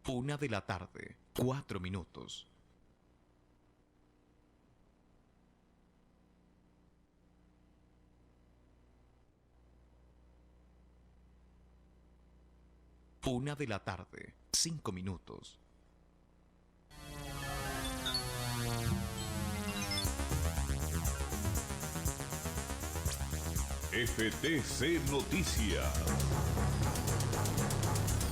1:00 PM, 4 minutos. Una de la tarde, 5 minutos. FTC Noticias.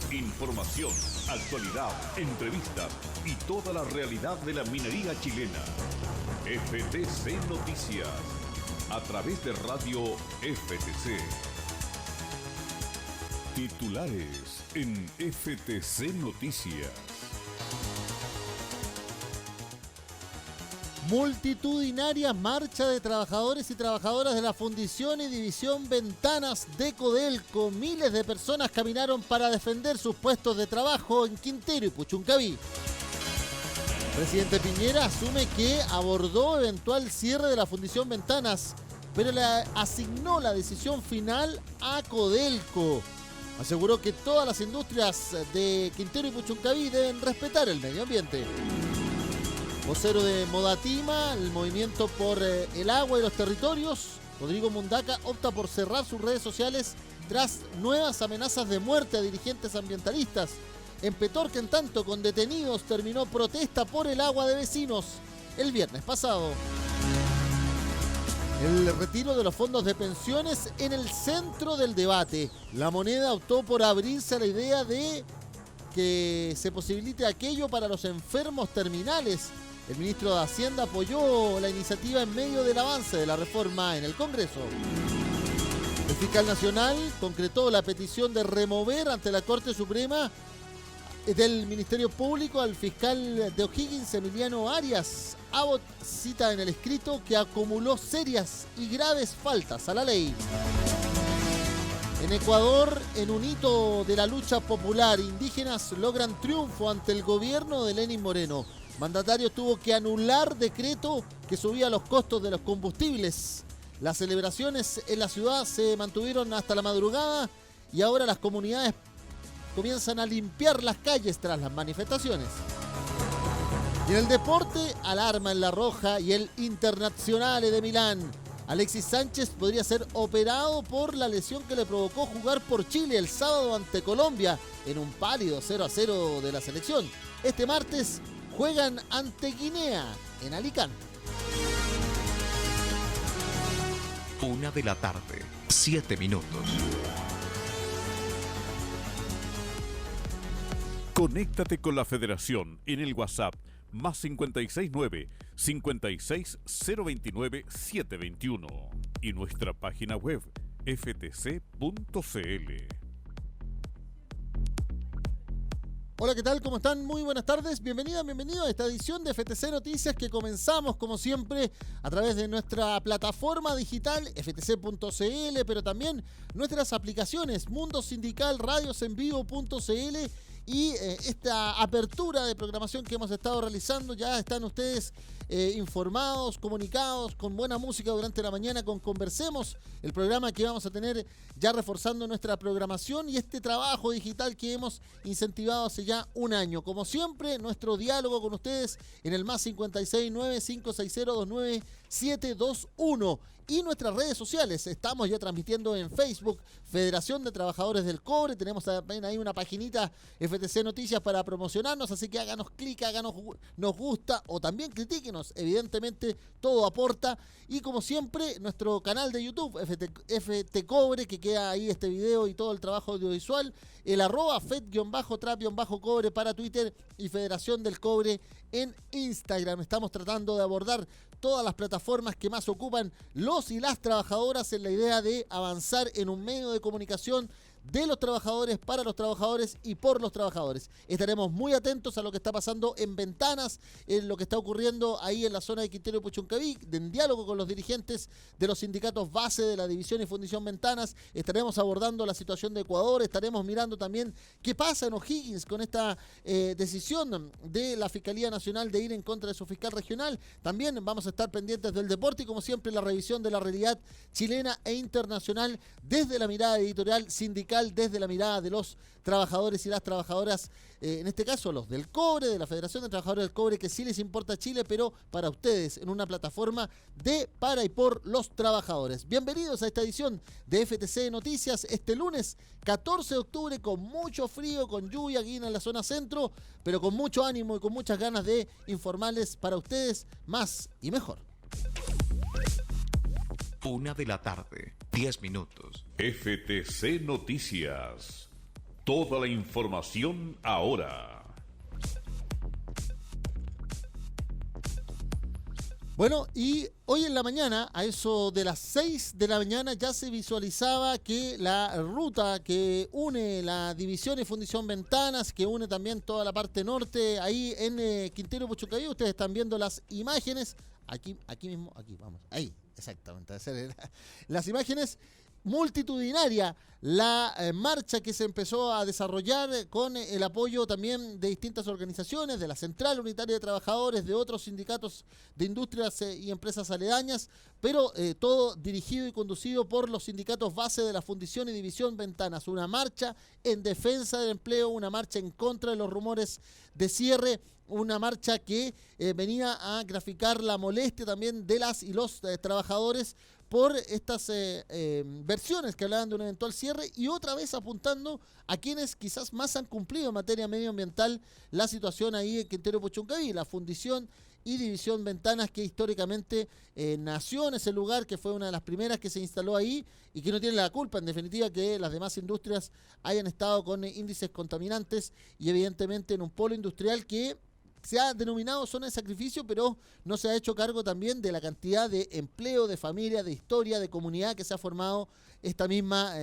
Información, actualidad, entrevistas y toda la realidad de la minería chilena. FTC Noticias, a través de Radio FTC. Titulares en FTC Noticias. Multitudinaria marcha de trabajadores y trabajadoras de la Fundición y División Ventanas de Codelco. Miles de personas caminaron para defender sus puestos de trabajo en Quintero y Puchuncaví. Presidente Piñera asume que abordó eventual cierre de la Fundición Ventanas, pero le asignó la decisión final a Codelco. Aseguró que todas las industrias de Quintero y Puchuncaví deben respetar el medio ambiente. Vocero de Modatima, el movimiento por el agua y los territorios, Rodrigo Mundaca, opta por cerrar sus redes sociales tras nuevas amenazas de muerte a dirigentes ambientalistas. En Petorca, en tanto, con detenidos, terminó protesta por el agua de vecinos el viernes pasado. El retiro de los fondos de pensiones en el centro del debate. La Moneda optó por abrirse a la idea de que se posibilite aquello para los enfermos terminales. El ministro de Hacienda apoyó la iniciativa en medio del avance de la reforma en el Congreso. El fiscal nacional concretó la petición de remover ante la Corte Suprema del Ministerio Público al fiscal de O'Higgins, Emiliano Arias. Abbott cita en el escrito que acumuló serias y graves faltas a la ley. En Ecuador, en un hito de la lucha popular, indígenas logran triunfo ante el gobierno de Lenín Moreno. Mandatario tuvo que anular decreto que subía los costos de los combustibles. Las celebraciones en la ciudad se mantuvieron hasta la madrugada y ahora las comunidades comienzan a limpiar las calles tras las manifestaciones. Y en el deporte, alarma en La Roja y el Internazionale de Milán. Alexis Sánchez podría ser operado por la lesión que le provocó jugar por Chile el sábado ante Colombia en un pálido 0-0 de la selección. Este martes juegan ante Guinea en Alicante. 1:00 PM, 7 minutos. Conéctate con la Federación en el WhatsApp más 569 56029 721 y nuestra página web ftc.cl. Hola, ¿qué tal? ¿Cómo están? Muy buenas tardes. Bienvenido a esta edición de FTC Noticias que comenzamos, como siempre, a través de nuestra plataforma digital ftc.cl, pero también nuestras aplicaciones Mundo Sindical, radiosenvivo.cl y esta apertura de programación que hemos estado realizando. Ya están ustedes informados, comunicados, con buena música durante la mañana con Conversemos, el programa que vamos a tener ya reforzando nuestra programación y este trabajo digital que hemos incentivado hace ya un año. Como siempre, nuestro diálogo con ustedes en el más 569-560-29721 y nuestras redes sociales. Estamos ya transmitiendo en Facebook, Federación de Trabajadores del Cobre. Tenemos también ahí una paginita FTC Noticias para promocionarnos, así que háganos clic, háganos nos gusta o también critíquenos. Evidentemente, todo aporta. Y como siempre, nuestro canal de YouTube, FT Cobre, que queda ahí este video y todo el trabajo audiovisual. El @FED_TRAP_Cobre para Twitter y Federación del Cobre en Instagram. Estamos tratando de abordar todas las plataformas que más ocupan los y las trabajadoras en la idea de avanzar en un medio de comunicación de los trabajadores, para los trabajadores y por los trabajadores. Estaremos muy atentos a lo que está pasando en Ventanas, en lo que está ocurriendo ahí en la zona de Quintero y Puchuncaví, en diálogo con los dirigentes de los sindicatos base de la División y Fundición Ventanas. Estaremos abordando la situación de Ecuador, estaremos mirando también qué pasa en O'Higgins con esta decisión de la Fiscalía Nacional de ir en contra de su fiscal regional. También vamos a estar pendientes del deporte y, como siempre, la revisión de la realidad chilena e internacional desde la mirada editorial sindical sindical desde la mirada de los trabajadores y las trabajadoras, en este caso los del cobre, de la Federación de Trabajadores del Cobre, que sí les importa Chile, pero para ustedes en una plataforma de, para y por los trabajadores. Bienvenidos a esta edición de FTC Noticias este lunes 14 de octubre con mucho frío, con lluvia aquí en la zona centro, pero con mucho ánimo y con muchas ganas de informarles para ustedes más y mejor. 1 de la tarde, 10 minutos. FTC Noticias. Toda la información ahora. Bueno, y hoy en la mañana, a eso de las 6 de la mañana, ya se visualizaba que la ruta que une la división y fundición Ventanas, que une también toda la parte norte, ahí en Quintero Puchuncaví, ustedes están viendo las imágenes, aquí mismo, aquí, vamos, ahí, exactamente, las imágenes. Multitudinaria la marcha que se empezó a desarrollar con el apoyo también de distintas organizaciones, de la Central Unitaria de Trabajadores, de otros sindicatos de industrias y empresas aledañas, pero todo dirigido y conducido por los sindicatos base de la Fundición y División Ventanas. Una marcha en defensa del empleo, una marcha en contra de los rumores de cierre, una marcha que venía a graficar la molestia también de las y los trabajadores por estas versiones que hablaban de un eventual cierre, y otra vez apuntando a quienes quizás más han cumplido en materia medioambiental la situación ahí en Quintero Puchuncaví, la Fundición y División Ventanas, que históricamente nació en ese lugar, que fue una de las primeras que se instaló ahí y que no tiene la culpa, en definitiva, que las demás industrias hayan estado con índices contaminantes y evidentemente en un polo industrial que se ha denominado zona de sacrificio, pero no se ha hecho cargo también de la cantidad de empleo, de familia, de historia, de comunidad que se ha formado esta misma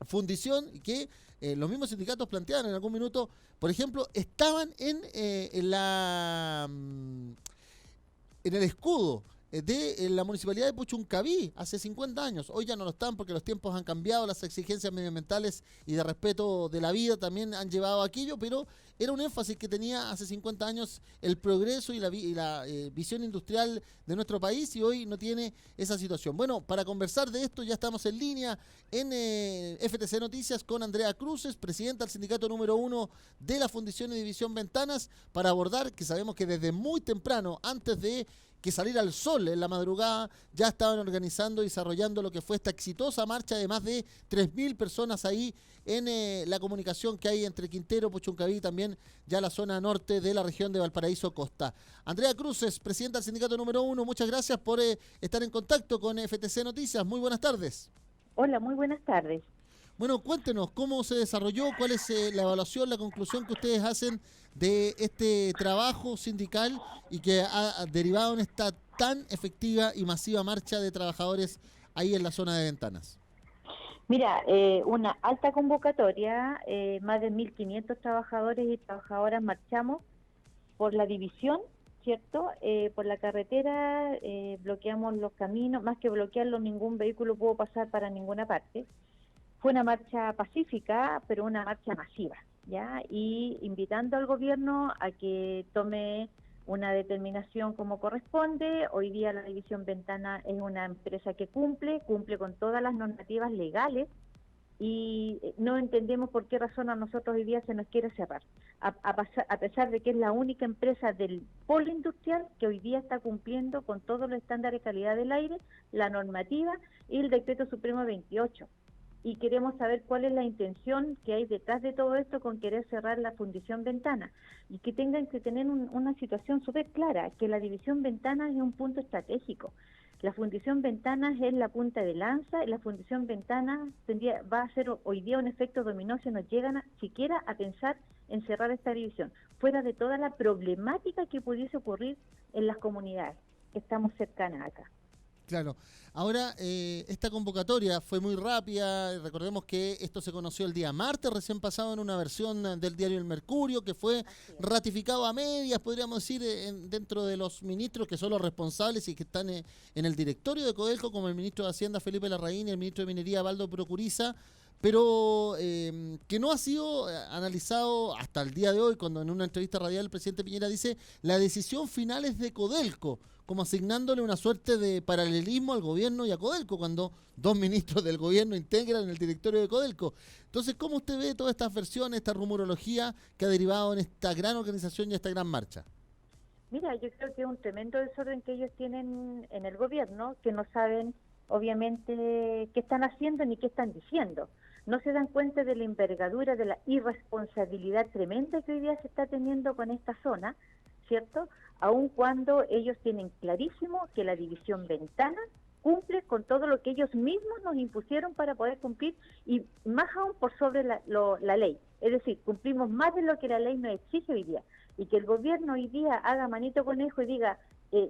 fundición, y que los mismos sindicatos planteaban en algún minuto, por ejemplo, estaban en el escudo de la municipalidad de Puchuncaví hace 50 años. Hoy ya no lo están porque los tiempos han cambiado, las exigencias medioambientales y de respeto de la vida también han llevado a aquello, pero era un énfasis que tenía hace 50 años el progreso y la visión industrial de nuestro país, y hoy no tiene esa situación. Bueno, para conversar de esto ya estamos en línea en FTC Noticias con Andrea Cruces, presidenta del sindicato número 1 de la Fundición y División Ventanas, para abordar que sabemos que desde muy temprano, antes de que saliera el sol en la madrugada, ya estaban organizando y desarrollando lo que fue esta exitosa marcha de más de 3.000 personas ahí en la comunicación que hay entre Quintero, Puchuncaví y también ya la zona norte de la región de Valparaíso Costa. Andrea Cruces, presidenta del sindicato número 1, muchas gracias por estar en contacto con FTC Noticias. Muy buenas tardes. Hola, muy buenas tardes. Bueno, cuéntenos cómo se desarrolló, cuál es la evaluación, la conclusión que ustedes hacen de este trabajo sindical y que ha derivado en esta tan efectiva y masiva marcha de trabajadores ahí en la zona de Ventanas. Mira, una alta convocatoria, más de 1.500 trabajadores y trabajadoras marchamos por la división, ¿cierto? Por la carretera, bloqueamos los caminos, más que bloquearlo, ningún vehículo pudo pasar para ninguna parte. Fue una marcha pacífica, pero una marcha masiva, ¿ya? Y invitando al gobierno a que tome una determinación como corresponde. Hoy día la División Ventana es una empresa que cumple con todas las normativas legales, y no entendemos por qué razón a nosotros hoy día se nos quiere cerrar, a pesar de que es la única empresa del polo industrial que hoy día está cumpliendo con todos los estándares de calidad del aire, la normativa y el decreto supremo 28. Y queremos saber cuál es la intención que hay detrás de todo esto con querer cerrar la Fundición Ventana, y que tengan que tener una situación súper clara, que la División Ventana es un punto estratégico. La Fundición Ventanas es la punta de lanza, y la Fundición Ventanas va a ser hoy día un efecto dominó si nos llegan siquiera a pensar en cerrar esta división, fuera de toda la problemática que pudiese ocurrir en las comunidades que estamos cercanas acá. Claro. Ahora, esta convocatoria fue muy rápida. Recordemos que esto se conoció el día martes, recién pasado, en una versión del diario El Mercurio, que fue ratificado a medias, podríamos decir, dentro de los ministros que son los responsables y que están en el directorio de Codelco, como el ministro de Hacienda Felipe Larraín y el ministro de Minería Baldo Procuriza, pero que no ha sido analizado hasta el día de hoy, cuando en una entrevista radial el presidente Piñera dice la decisión final es de Codelco, como asignándole una suerte de paralelismo al gobierno y a Codelco, cuando dos ministros del gobierno integran el directorio de Codelco. Entonces, ¿cómo usted ve todas estas versiones, esta rumorología que ha derivado en esta gran organización y esta gran marcha? Mira, yo creo que es un tremendo desorden que ellos tienen en el gobierno, que no saben, obviamente, qué están haciendo ni qué están diciendo. No se dan cuenta de la envergadura, de la irresponsabilidad tremenda que hoy día se está teniendo con esta zona, ¿cierto? Aun cuando ellos tienen clarísimo que la división Ventana cumple con todo lo que ellos mismos nos impusieron para poder cumplir, y más aún por sobre la ley. Es decir, cumplimos más de lo que la ley nos exige hoy día. Y que el gobierno hoy día haga manito conejo y diga,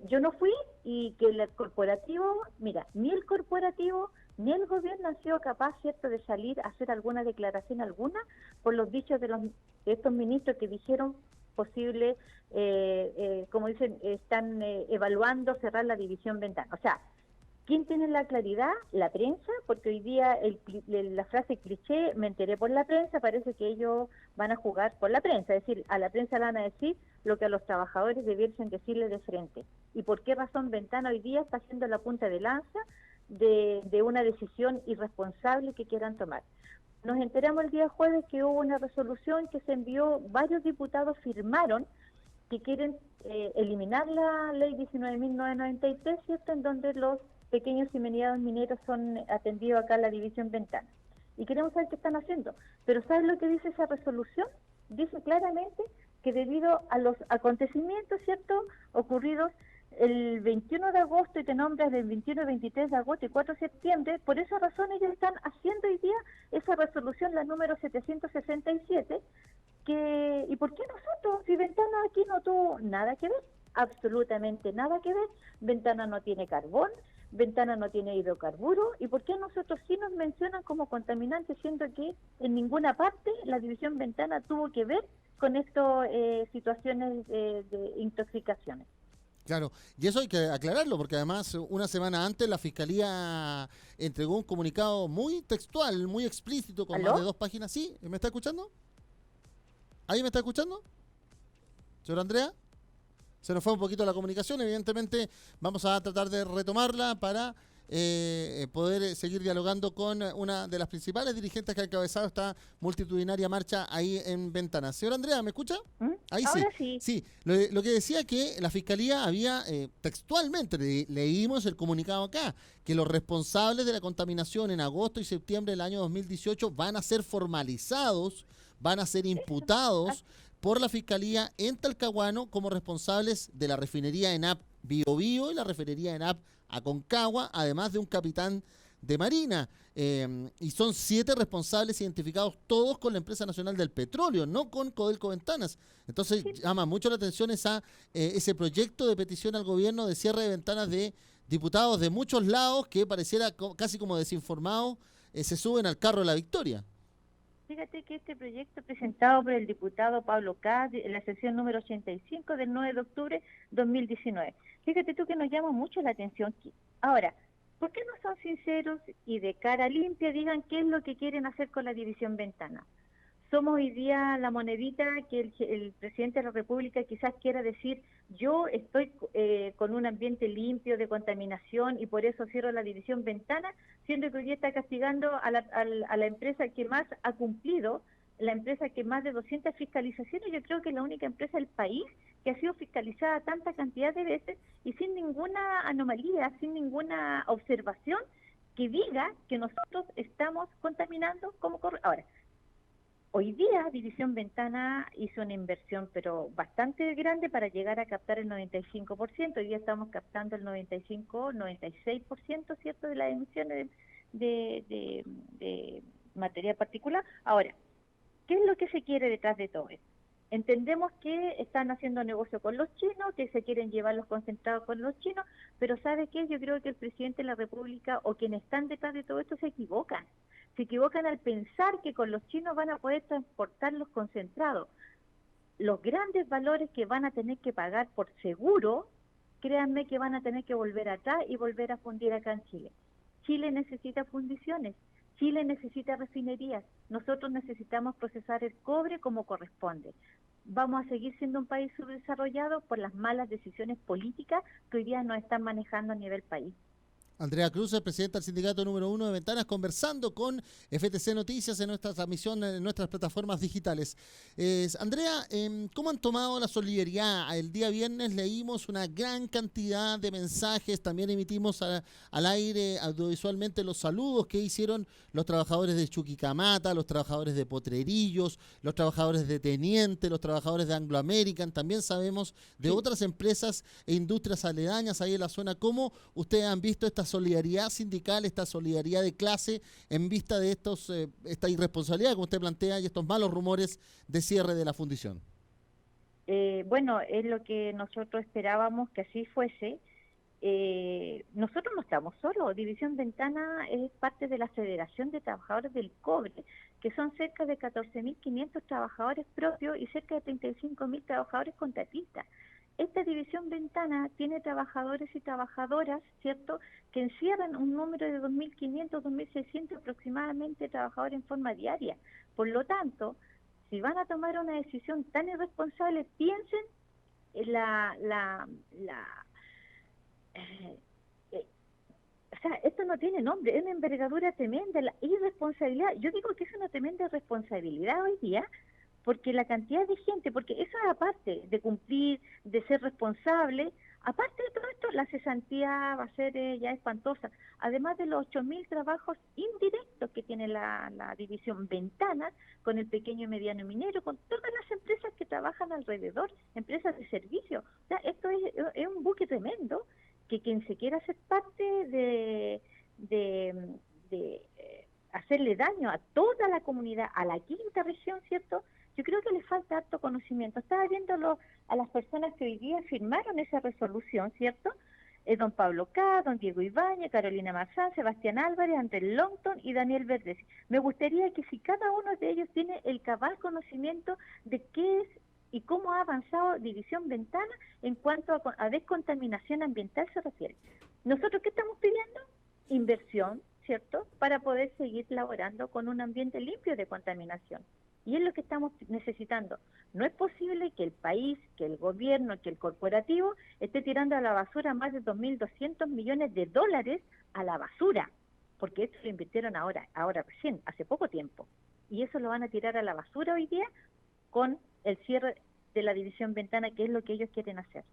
yo no fui, y que el corporativo, mira, ni el corporativo ni el gobierno han sido capaz, ¿cierto?, de salir a hacer alguna declaración alguna por los dichos de estos ministros que dijeron posible, como dicen, están evaluando cerrar la división Ventana. O sea, ¿quién tiene la claridad? La prensa, porque hoy día la frase cliché, me enteré por la prensa, parece que ellos van a jugar por la prensa, es decir, a la prensa le van a decir lo que a los trabajadores debiesen decirle de frente. ¿Y por qué razón Ventana hoy día está haciendo la punta de lanza de una decisión irresponsable que quieran tomar? Nos enteramos el día jueves que hubo una resolución que se envió, varios diputados firmaron que quieren eliminar la ley 19.993, ¿cierto?, en donde los pequeños y medianos mineros son atendidos acá en la división Ventana. Y queremos saber qué están haciendo. Pero ¿sabes lo que dice esa resolución? Dice claramente que debido a los acontecimientos, ¿cierto?, ocurridos el 21 de agosto, y te nombras del 21 y 23 de agosto y 4 de septiembre, por esa razón ellos están haciendo hoy día esa resolución, la número 767, ¿y por qué nosotros? Si Ventana aquí no tuvo nada que ver, absolutamente nada que ver. Ventana no tiene carbón, Ventana no tiene hidrocarburo, ¿y por qué nosotros sí nos mencionan como contaminantes, siendo que en ninguna parte la división Ventana tuvo que ver con estas situaciones de intoxicaciones? Claro, y eso hay que aclararlo, porque además una semana antes la Fiscalía entregó un comunicado muy textual, muy explícito, con ¿Aló? más de 2 páginas. ¿Sí? ¿Me está escuchando? ¿Ahí me está escuchando? ¿Señor Andrea? Se nos fue un poquito la comunicación, evidentemente vamos a tratar de retomarla para poder seguir dialogando con una de las principales dirigentes que ha encabezado esta multitudinaria marcha ahí en Ventana. Señor Andrea, ¿me escucha? Ahí sí. Ahora sí. Sí, lo que decía que la Fiscalía había, textualmente, leímos el comunicado acá, que los responsables de la contaminación en agosto y septiembre del año 2018 van a ser formalizados, van a ser imputados por la Fiscalía en Talcahuano como responsables de la refinería ENAP Bio Bio y la refinería ENAP Aconcagua, además de un capitán de Marina. Y son 7 responsables identificados, todos con la Empresa Nacional del Petróleo, no con Codelco Ventanas. Entonces llama mucho la atención ese proyecto de petición al gobierno de cierre de ventanas de diputados de muchos lados que pareciera casi como desinformados, se suben al carro de la victoria. Fíjate que este proyecto presentado por el diputado Pablo Caz en la sesión número 85 del 9 de octubre 2019. Fíjate tú que nos llama mucho la atención. Ahora, ¿por qué no son sinceros y de cara limpia digan qué es lo que quieren hacer con la división Ventana? Somos hoy día la monedita que el presidente de la República quizás quiera decir, yo estoy con un ambiente limpio de contaminación y por eso cierro la división Ventana, siendo que hoy día está castigando a la empresa que más ha cumplido, la empresa que más de 200 fiscalizaciones. Yo creo que es la única empresa del país que ha sido fiscalizada tanta cantidad de veces y sin ninguna anomalía, sin ninguna observación que diga que nosotros estamos contaminando como corre. Ahora, hoy día División Ventana hizo una inversión pero bastante grande para llegar a captar el 95%. Hoy día estamos captando el 95, 96%, ¿cierto?, de las emisiones de materia particular. Ahora, ¿qué es lo que se quiere detrás de todo esto? Entendemos que están haciendo negocio con los chinos, que se quieren llevar los concentrados con los chinos, pero ¿sabe qué? Yo creo que el presidente de la República o quienes están detrás de todo esto se equivocan. Se equivocan al pensar que con los chinos van a poder transportar los concentrados. Los grandes valores que van a tener que pagar por seguro, créanme que van a tener que volver atrás y volver a fundir acá en Chile. Chile necesita fundiciones. Chile necesita refinerías, nosotros necesitamos procesar el cobre como corresponde. Vamos a seguir siendo un país subdesarrollado por las malas decisiones políticas que hoy día nos están manejando a nivel país. Andrea Cruz, presidenta del sindicato número 1 de Ventanas, conversando con FTC Noticias en nuestra transmisión, en nuestras plataformas digitales. Andrea, ¿cómo han tomado la solidaridad? El día viernes leímos una gran cantidad de mensajes, también emitimos al aire audiovisualmente los saludos que hicieron los trabajadores de Chuquicamata, los trabajadores de Potrerillos, los trabajadores de Teniente, los trabajadores de Anglo American. También sabemos de otras empresas e industrias aledañas ahí en la zona. ¿Cómo ustedes han visto esta solidaridad sindical, esta solidaridad de clase en vista de esta irresponsabilidad, como usted plantea, y estos malos rumores de cierre de la fundición? Bueno, es lo que nosotros esperábamos que así fuese. Nosotros no estamos solos. División Ventana es parte de la Federación de Trabajadores del Cobre, que son cerca de 14.500 trabajadores propios y cerca de 35.000 trabajadores contratistas. Esta División Ventana tiene trabajadores y trabajadoras, ¿cierto?, que encierran un número de 2.500, 2.600 aproximadamente trabajadores en forma diaria. Por lo tanto, si van a tomar una decisión tan irresponsable, piensen en o sea, esto no tiene nombre, es una envergadura tremenda, la irresponsabilidad. Yo digo que es una tremenda responsabilidad hoy día, porque la cantidad de gente, porque eso es aparte de cumplir, de ser responsable, aparte de todo esto, la cesantía va a ser ya espantosa, además de los 8.000 trabajos indirectos que tiene la División Ventanas, con el pequeño y mediano minero, con todas las empresas que trabajan alrededor, empresas de servicio. O sea, esto es un buque tremendo, que quien se quiera hacer parte de hacerle daño a toda la comunidad, a la quinta región, ¿cierto?, yo creo que le falta harto conocimiento. Estaba viendo a las personas que hoy día firmaron esa resolución, ¿cierto? Don Pablo K., don Diego Ibáñez, Carolina Marzán, Sebastián Álvarez, Andrés Longton y Daniel Verdes. Me gustaría que si cada uno de ellos tiene el cabal conocimiento de qué es y cómo ha avanzado División Ventana en cuanto a descontaminación ambiental se refiere. ¿Nosotros qué estamos pidiendo? Inversión, ¿cierto?, para poder seguir laborando con un ambiente limpio de contaminación. Y es lo que estamos necesitando. No es posible que el país, que el gobierno, que el corporativo esté tirando a la basura más de 2.200 millones de dólares a la basura, porque esto lo invirtieron ahora recién, hace poco tiempo. Y eso lo van a tirar a la basura hoy día con el cierre de la División Ventana, que es lo que ellos quieren hacer.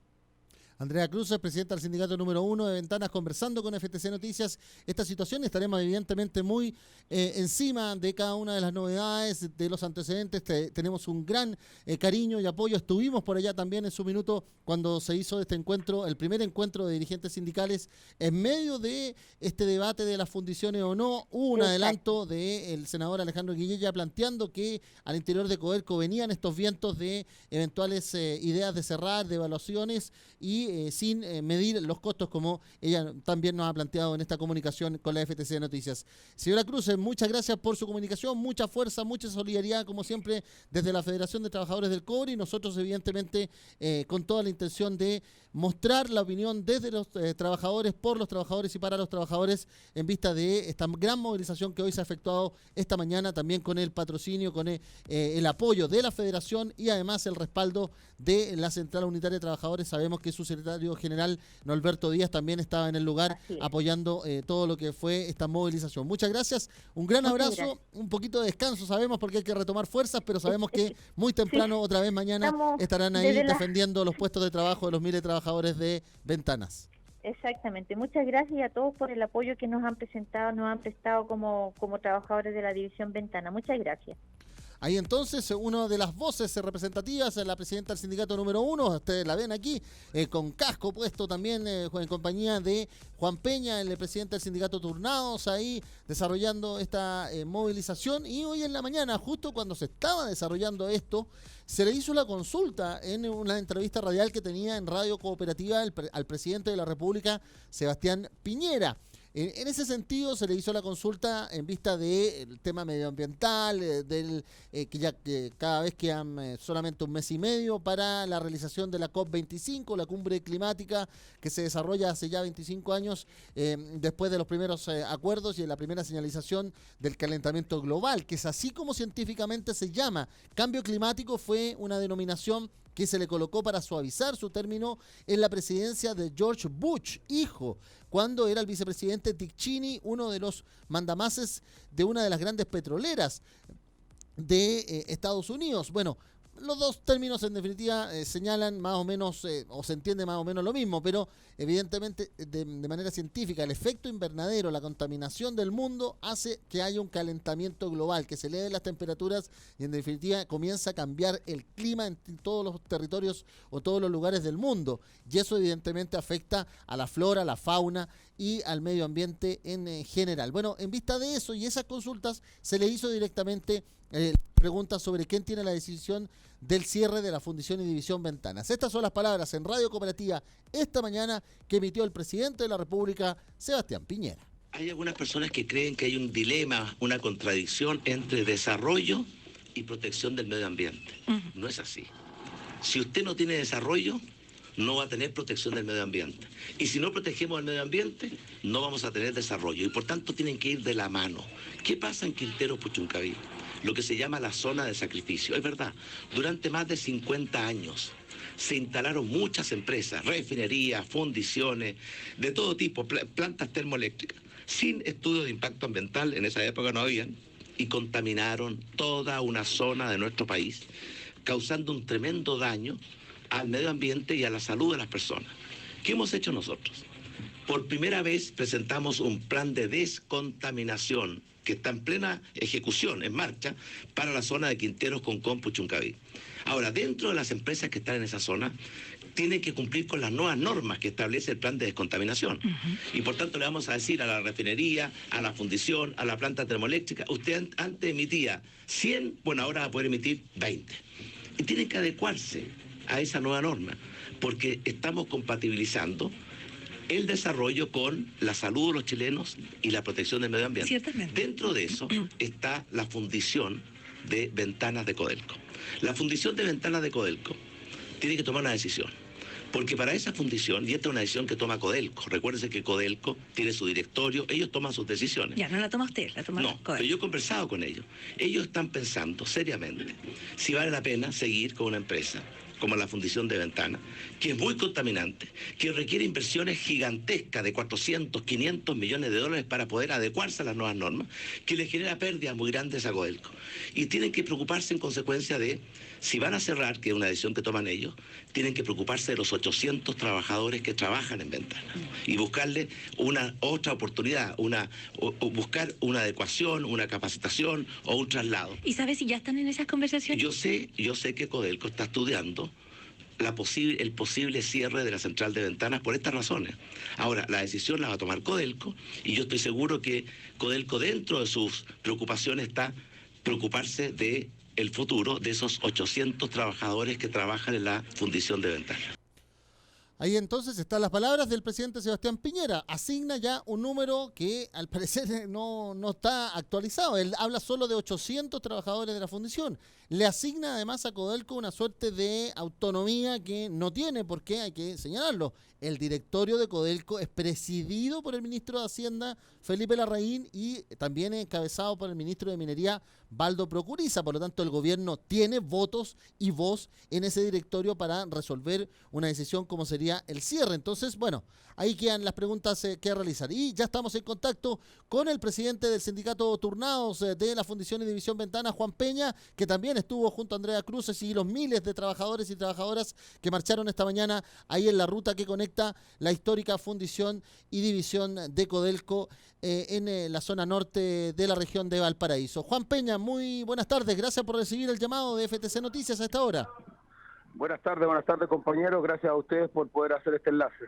Andrea Cruz, presidenta del sindicato número 1 de Ventanas, conversando con FTC Noticias esta situación. Estaremos evidentemente muy encima de cada una de las novedades, de los antecedentes. Tenemos un gran cariño y apoyo. Estuvimos por allá también en su minuto cuando se hizo este encuentro, el primer encuentro de dirigentes sindicales en medio de este debate de las fundiciones o no. Hubo un adelanto del senador Alejandro Guillella planteando que al interior de Codelco venían estos vientos de eventuales ideas de cerrar, de evaluaciones y sin medir los costos, como ella también nos ha planteado en esta comunicación con la FTC Noticias. Señora Cruz, muchas gracias por su comunicación, mucha fuerza, mucha solidaridad, como siempre, desde la Federación de Trabajadores del Cobre, y nosotros, evidentemente, con toda la intención de mostrar la opinión desde los trabajadores, por los trabajadores y para los trabajadores, en vista de esta gran movilización que hoy se ha efectuado esta mañana, también con el patrocinio, con el apoyo de la Federación y además el respaldo de la Central Unitaria de Trabajadores. Sabemos que su secretario general, Norberto Díaz, también estaba en el lugar apoyando todo lo que fue esta movilización. Muchas gracias, un gran abrazo, un poquito de descanso, sabemos, porque hay que retomar fuerzas, pero sabemos que muy temprano, otra vez mañana, estarán ahí defendiendo los puestos de trabajo de los miles de trabajadores de Ventanas. Exactamente, muchas gracias a todos por el apoyo que nos han prestado como trabajadores de la División Ventana. Muchas gracias. Ahí entonces, una de las voces representativas, la presidenta del sindicato número 1, ustedes la ven aquí, con casco puesto también, en compañía de Juan Peña, el presidente del sindicato Turnados, ahí desarrollando esta movilización. Y hoy en la mañana, justo cuando se estaba desarrollando esto, se le hizo la consulta en una entrevista radial que tenía en Radio Cooperativa al presidente de la República, Sebastián Piñera. En ese sentido se le hizo la consulta en vista del tema medioambiental, que cada vez quedan solamente un mes y medio para la realización de la COP25, la cumbre climática que se desarrolla hace ya 25 años después de los primeros acuerdos y en la primera señalización del calentamiento global, que es así como científicamente se llama. Cambio climático fue una denominación que se le colocó para suavizar su término en la presidencia de George Bush, hijo, cuando era el vicepresidente Dick Cheney, uno de los mandamases de una de las grandes petroleras de Estados Unidos. Bueno, los dos términos en definitiva señalan más o menos, o se entiende más o menos lo mismo, pero evidentemente de manera científica el efecto invernadero, la contaminación del mundo hace que haya un calentamiento global, que se eleven las temperaturas y en definitiva comienza a cambiar el clima en todos los territorios o todos los lugares del mundo. Y eso evidentemente afecta a la flora, a la fauna y al medio ambiente en general. Bueno, en vista de eso y esas consultas se le hizo directamente preguntas sobre quién tiene la decisión del cierre de la Fundición y División Ventanas. Estas son las palabras en Radio Cooperativa esta mañana que emitió el presidente de la República, Sebastián Piñera. Hay algunas personas que creen que hay un dilema, una contradicción entre desarrollo y protección del medio ambiente. No es así. Si usted no tiene desarrollo, no va a tener protección del medio ambiente. Y si no protegemos el medio ambiente, no vamos a tener desarrollo. Y por tanto tienen que ir de la mano. ¿Qué pasa en Quintero Puchuncaví? Lo que se llama la zona de sacrificio. Es verdad, durante más de 50 años se instalaron muchas empresas, refinerías, fundiciones, de todo tipo, plantas termoeléctricas, sin estudio de impacto ambiental, en esa época no habían, y contaminaron toda una zona de nuestro país, causando un tremendo daño al medio ambiente y a la salud de las personas. ¿Qué hemos hecho nosotros? Por primera vez presentamos un plan de descontaminación que está en plena ejecución, en marcha, para la zona de Quinteros, Concón, Puchuncaví. Ahora, dentro de las empresas que están en esa zona, tienen que cumplir con las nuevas normas que establece el plan de descontaminación. Y por tanto le vamos a decir a la refinería, a la fundición, a la planta termoeléctrica, usted antes emitía 100, bueno, ahora va a poder emitir 20. Y tienen que adecuarse a esa nueva norma, porque estamos compatibilizando el desarrollo con la salud de los chilenos y la protección del medio ambiente. Ciertamente. Dentro de eso está la fundición de ventanas de Codelco. La fundición de ventanas de Codelco tiene que tomar una decisión, porque para esa fundición, y esta es una decisión que toma Codelco, recuérdense que Codelco tiene su directorio, ellos toman sus decisiones. Ya, no la toma usted, la toma No, Codelco. pero yo he conversado con ellos. Ellos están pensando seriamente si vale la pena seguir con una empresa como la fundición de ventanas, que es muy contaminante, que requiere inversiones gigantescas de 400, 500 millones de dólares para poder adecuarse a las nuevas normas, que le genera pérdidas muy grandes a Codelco. Y tienen que preocuparse en consecuencia de, si van a cerrar, que es una decisión que toman ellos, tienen que preocuparse de los 800 trabajadores que trabajan en ventanas y buscarle una otra oportunidad, o buscar una adecuación, una capacitación o un traslado. ¿Y sabe si ya están en esas conversaciones? Yo sé que Codelco está estudiando el posible cierre de la central de ventanas por estas razones. Ahora, la decisión la va a tomar Codelco y yo estoy seguro que Codelco, dentro de sus preocupaciones, está preocuparse de el futuro de esos 800 trabajadores que trabajan en la fundición de ventanas. Ahí entonces están las palabras del presidente Sebastián Piñera. Asigna ya un número que al parecer no está actualizado. Él habla solo de 800 trabajadores de la fundición. Le asigna además a Codelco una suerte de autonomía que no tiene, porque hay que señalarlo. El directorio de Codelco es presidido por el ministro de Hacienda, Felipe Larraín, y también encabezado por el ministro de Minería, Baldo Procuriza. Por lo tanto, el gobierno tiene votos y voz en ese directorio para resolver una decisión como sería el cierre. Entonces, bueno, ahí quedan las preguntas que realizar. Y ya estamos en contacto con el presidente del sindicato Turnados de la Fundición y División Ventanas, Juan Peña, que también estuvo junto a Andrea Cruces y los miles de trabajadores y trabajadoras que marcharon esta mañana ahí en la ruta que conecta la histórica Fundición y División de Codelco en la zona norte de la región de Valparaíso. Juan Peña, muy buenas tardes. Gracias por recibir el llamado de FTC Noticias a esta hora. Buenas tardes compañeros. Gracias a ustedes por poder hacer este enlace.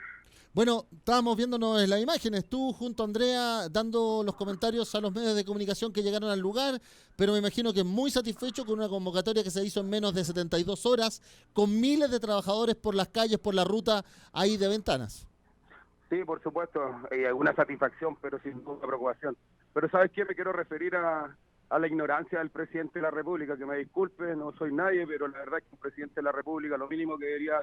Bueno, estábamos viéndonos en las imágenes, tú junto a Andrea dando los comentarios a los medios de comunicación que llegaron al lugar, pero me imagino que muy satisfecho con una convocatoria que se hizo en menos de 72 horas, con miles de trabajadores por las calles, por la ruta ahí de Ventanas. Sí, por supuesto, hay alguna satisfacción, pero sin duda preocupación. Pero ¿sabes qué? Me quiero referir a la ignorancia del presidente de la República, que me disculpe, no soy nadie, pero la verdad es que un presidente de la República lo mínimo que debería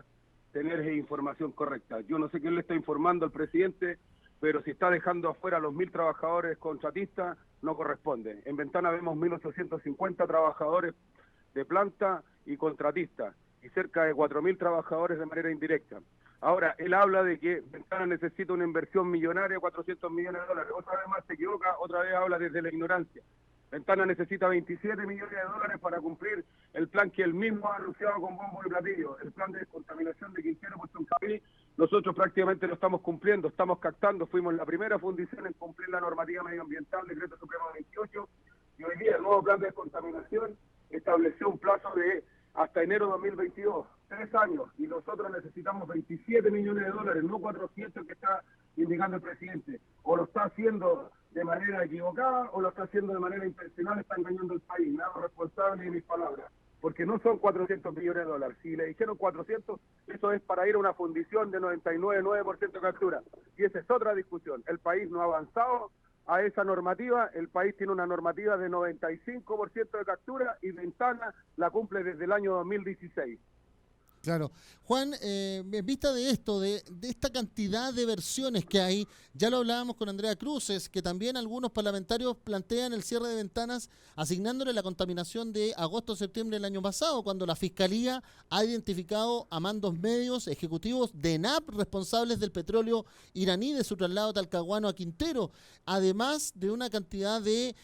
tener es información correcta. Yo no sé quién le está informando al presidente, pero si está dejando afuera a los 1.000 trabajadores contratistas, no corresponde. En Ventana vemos 1.850 trabajadores de planta y contratistas, y cerca de 4.000 trabajadores de manera indirecta. Ahora, él habla de que Ventana necesita una inversión millonaria, 400 millones de dólares. Otra vez más se equivoca, otra vez habla desde la ignorancia. Ventana necesita 27 millones de dólares para cumplir el plan que él mismo ha anunciado con bombo y platillo, el plan de descontaminación de Quintero Puchoncaví. Nosotros prácticamente lo estamos cumpliendo, estamos captando, fuimos la primera fundición en cumplir la normativa medioambiental, decreto supremo 28, y hoy día el nuevo plan de descontaminación estableció un plazo de hasta enero de 2022, 3 años, y nosotros necesitamos 27 millones de dólares, no 400 que está indicando el presidente. O lo está haciendo de manera equivocada o lo está haciendo de manera intencional, está engañando al país. Me hago responsable de mis palabras, porque no son 400 millones de dólares. Si le dijeron 400, eso es para ir a una fundición de 99,9% de captura. Y esa es otra discusión. El país no ha avanzado a esa normativa, el país tiene una normativa de 95% de captura y Ventana la cumple desde el año 2016. Claro. Juan, en vista de esto, de esta cantidad de versiones que hay, ya lo hablábamos con Andrea Cruces, que también algunos parlamentarios plantean el cierre de Ventanas asignándole la contaminación de agosto-septiembre del año pasado, cuando la Fiscalía ha identificado a mandos medios ejecutivos de ENAP responsables del petróleo iraní de su traslado talcahuano a Quintero, además de una cantidad de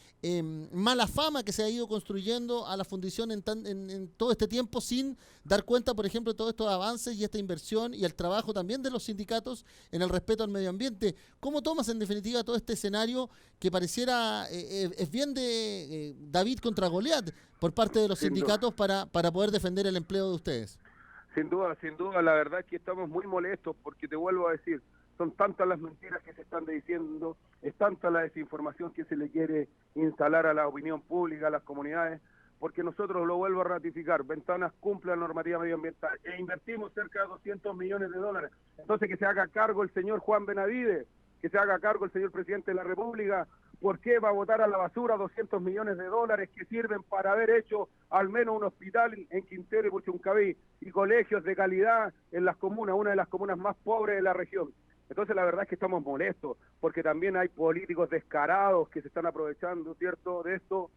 mala fama que se ha ido construyendo a la fundición en todo este tiempo sin dar cuenta, por ejemplo, de todos estos avances y esta inversión y el trabajo también de los sindicatos en el respeto al medio ambiente. ¿Cómo tomas en definitiva todo este escenario que pareciera es bien de David contra Goliat por parte de los sindicatos para poder defender el empleo de ustedes? Sin duda, la verdad es que estamos muy molestos porque te vuelvo a decir, son tantas las mentiras que se están diciendo, es tanta la desinformación que se le quiere instalar a la opinión pública, a las comunidades, porque nosotros, lo vuelvo a ratificar, Ventanas cumple la normativa medioambiental e invertimos cerca de 200 millones de dólares. Entonces que se haga cargo el señor Juan Benavides, que se haga cargo el señor presidente de la República. ¿Por qué va a botar a la basura 200 millones de dólares que sirven para haber hecho al menos un hospital en Quintero y Puchuncaví y colegios de calidad en las comunas, una de las comunas más pobres de la región? Entonces la verdad es que estamos molestos, porque también hay políticos descarados que se están aprovechando, ¿cierto?, de esto,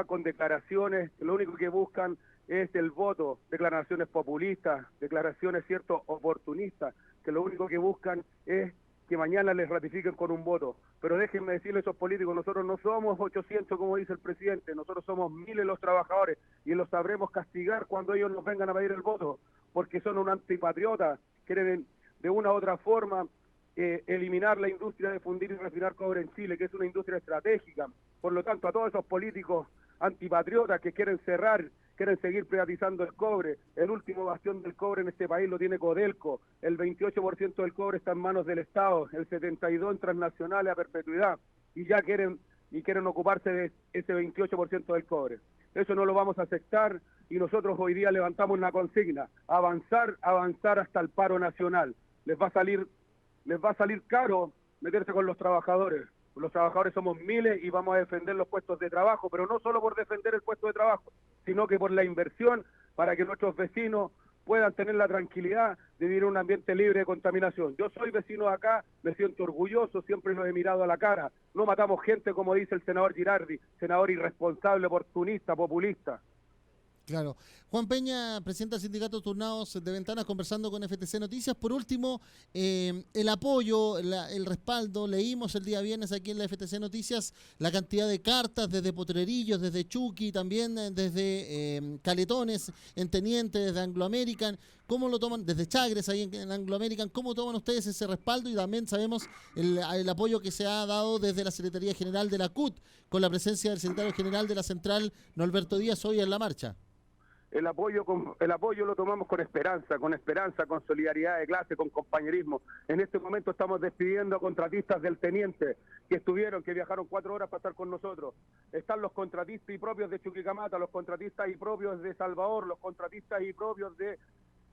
con declaraciones que lo único que buscan es el voto, declaraciones populistas, declaraciones, ¿cierto?, oportunistas, que lo único que buscan es que mañana les ratifiquen con un voto. Pero déjenme decirle a esos políticos, nosotros no somos 800 como dice el presidente, nosotros somos miles los trabajadores y los sabremos castigar cuando ellos nos vengan a pedir el voto, porque son un antipatriota, quieren de una u otra forma eliminar la industria de fundir y refinar cobre en Chile, que es una industria estratégica. Por lo tanto, a todos esos políticos antipatriotas que quieren cerrar, quieren seguir privatizando el cobre, el último bastión del cobre en este país lo tiene Codelco, el 28% del cobre está en manos del Estado, el 72% en transnacionales a perpetuidad, y ya quieren ocuparse de ese 28% del cobre. Eso no lo vamos a aceptar y nosotros hoy día levantamos una consigna, avanzar hasta el paro nacional. Les va a salir caro meterse con los trabajadores. Los trabajadores somos miles y vamos a defender los puestos de trabajo, pero no solo por defender el puesto de trabajo, sino que por la inversión para que nuestros vecinos puedan tener la tranquilidad de vivir en un ambiente libre de contaminación. Yo soy vecino de acá, me siento orgulloso, siempre los he mirado a la cara. No matamos gente como dice el senador Girardi, senador irresponsable, oportunista, populista. Claro. Juan Peña, presidente del Sindicato Turnados de Ventanas, conversando con FTC Noticias. Por último, el apoyo, el respaldo. Leímos el día viernes aquí en la FTC Noticias la cantidad de cartas desde Potrerillos, desde Chucky, también desde Caletones, en Teniente, desde Anglo American. ¿Cómo lo toman? Desde Chagres, ahí en Anglo American. ¿Cómo toman ustedes ese respaldo? Y también sabemos el apoyo que se ha dado desde la Secretaría General de la CUT, con la presencia del secretario general de la Central, Norberto Díaz, hoy en la marcha. El apoyo lo tomamos con esperanza, con solidaridad de clase, con compañerismo. En este momento estamos despidiendo a contratistas del Teniente que viajaron 4 horas para estar con nosotros. Están los contratistas y propios de Chuquicamata, los contratistas y propios de Salvador, los contratistas y propios de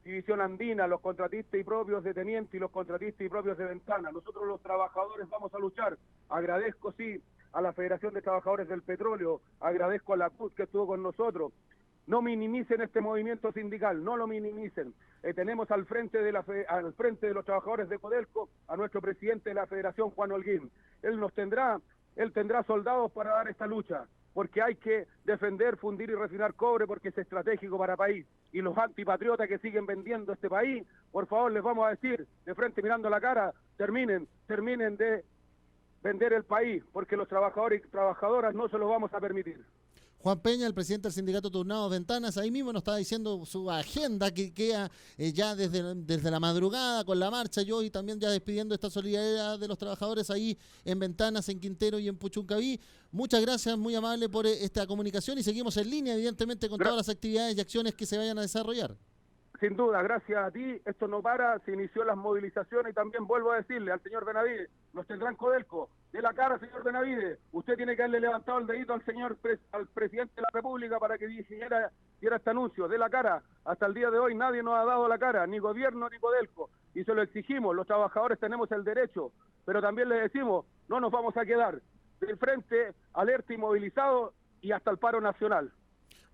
División Andina, los contratistas y propios de Teniente y los contratistas y propios de Ventana. Nosotros los trabajadores vamos a luchar. Agradezco, sí, a la Federación de Trabajadores del Petróleo, agradezco a la CUT que estuvo con nosotros. No minimicen este movimiento sindical, no lo minimicen. Tenemos al frente de los trabajadores de Codelco a nuestro presidente de la Federación, Juan Holguín. Él tendrá soldados para dar esta lucha, porque hay que defender, fundir y refinar cobre porque es estratégico para el país. Y los antipatriotas que siguen vendiendo este país, por favor les vamos a decir, de frente mirando la cara, terminen de vender el país, porque los trabajadores y trabajadoras no se lo vamos a permitir. Juan Peña, el presidente del sindicato Turnados Ventanas, ahí mismo nos estaba diciendo su agenda que queda ya desde la madrugada con la marcha, yo y también ya despidiendo esta solidaridad de los trabajadores ahí en Ventanas, en Quintero y en Puchuncaví. Muchas gracias, muy amable por esta comunicación y seguimos en línea evidentemente con todas las actividades y acciones que se vayan a desarrollar. Sin duda, gracias a ti, esto no para, se inició las movilizaciones y también vuelvo a decirle al señor Benavides, nos tendrán Codelco, de la cara, señor Benavides, usted tiene que haberle levantado el dedito al al presidente de la República para que diera este anuncio, de la cara, hasta el día de hoy nadie nos ha dado la cara, ni gobierno ni Codelco, y se lo exigimos, los trabajadores tenemos el derecho, pero también les decimos, no nos vamos a quedar, del frente, alerta y movilizado y hasta el paro nacional.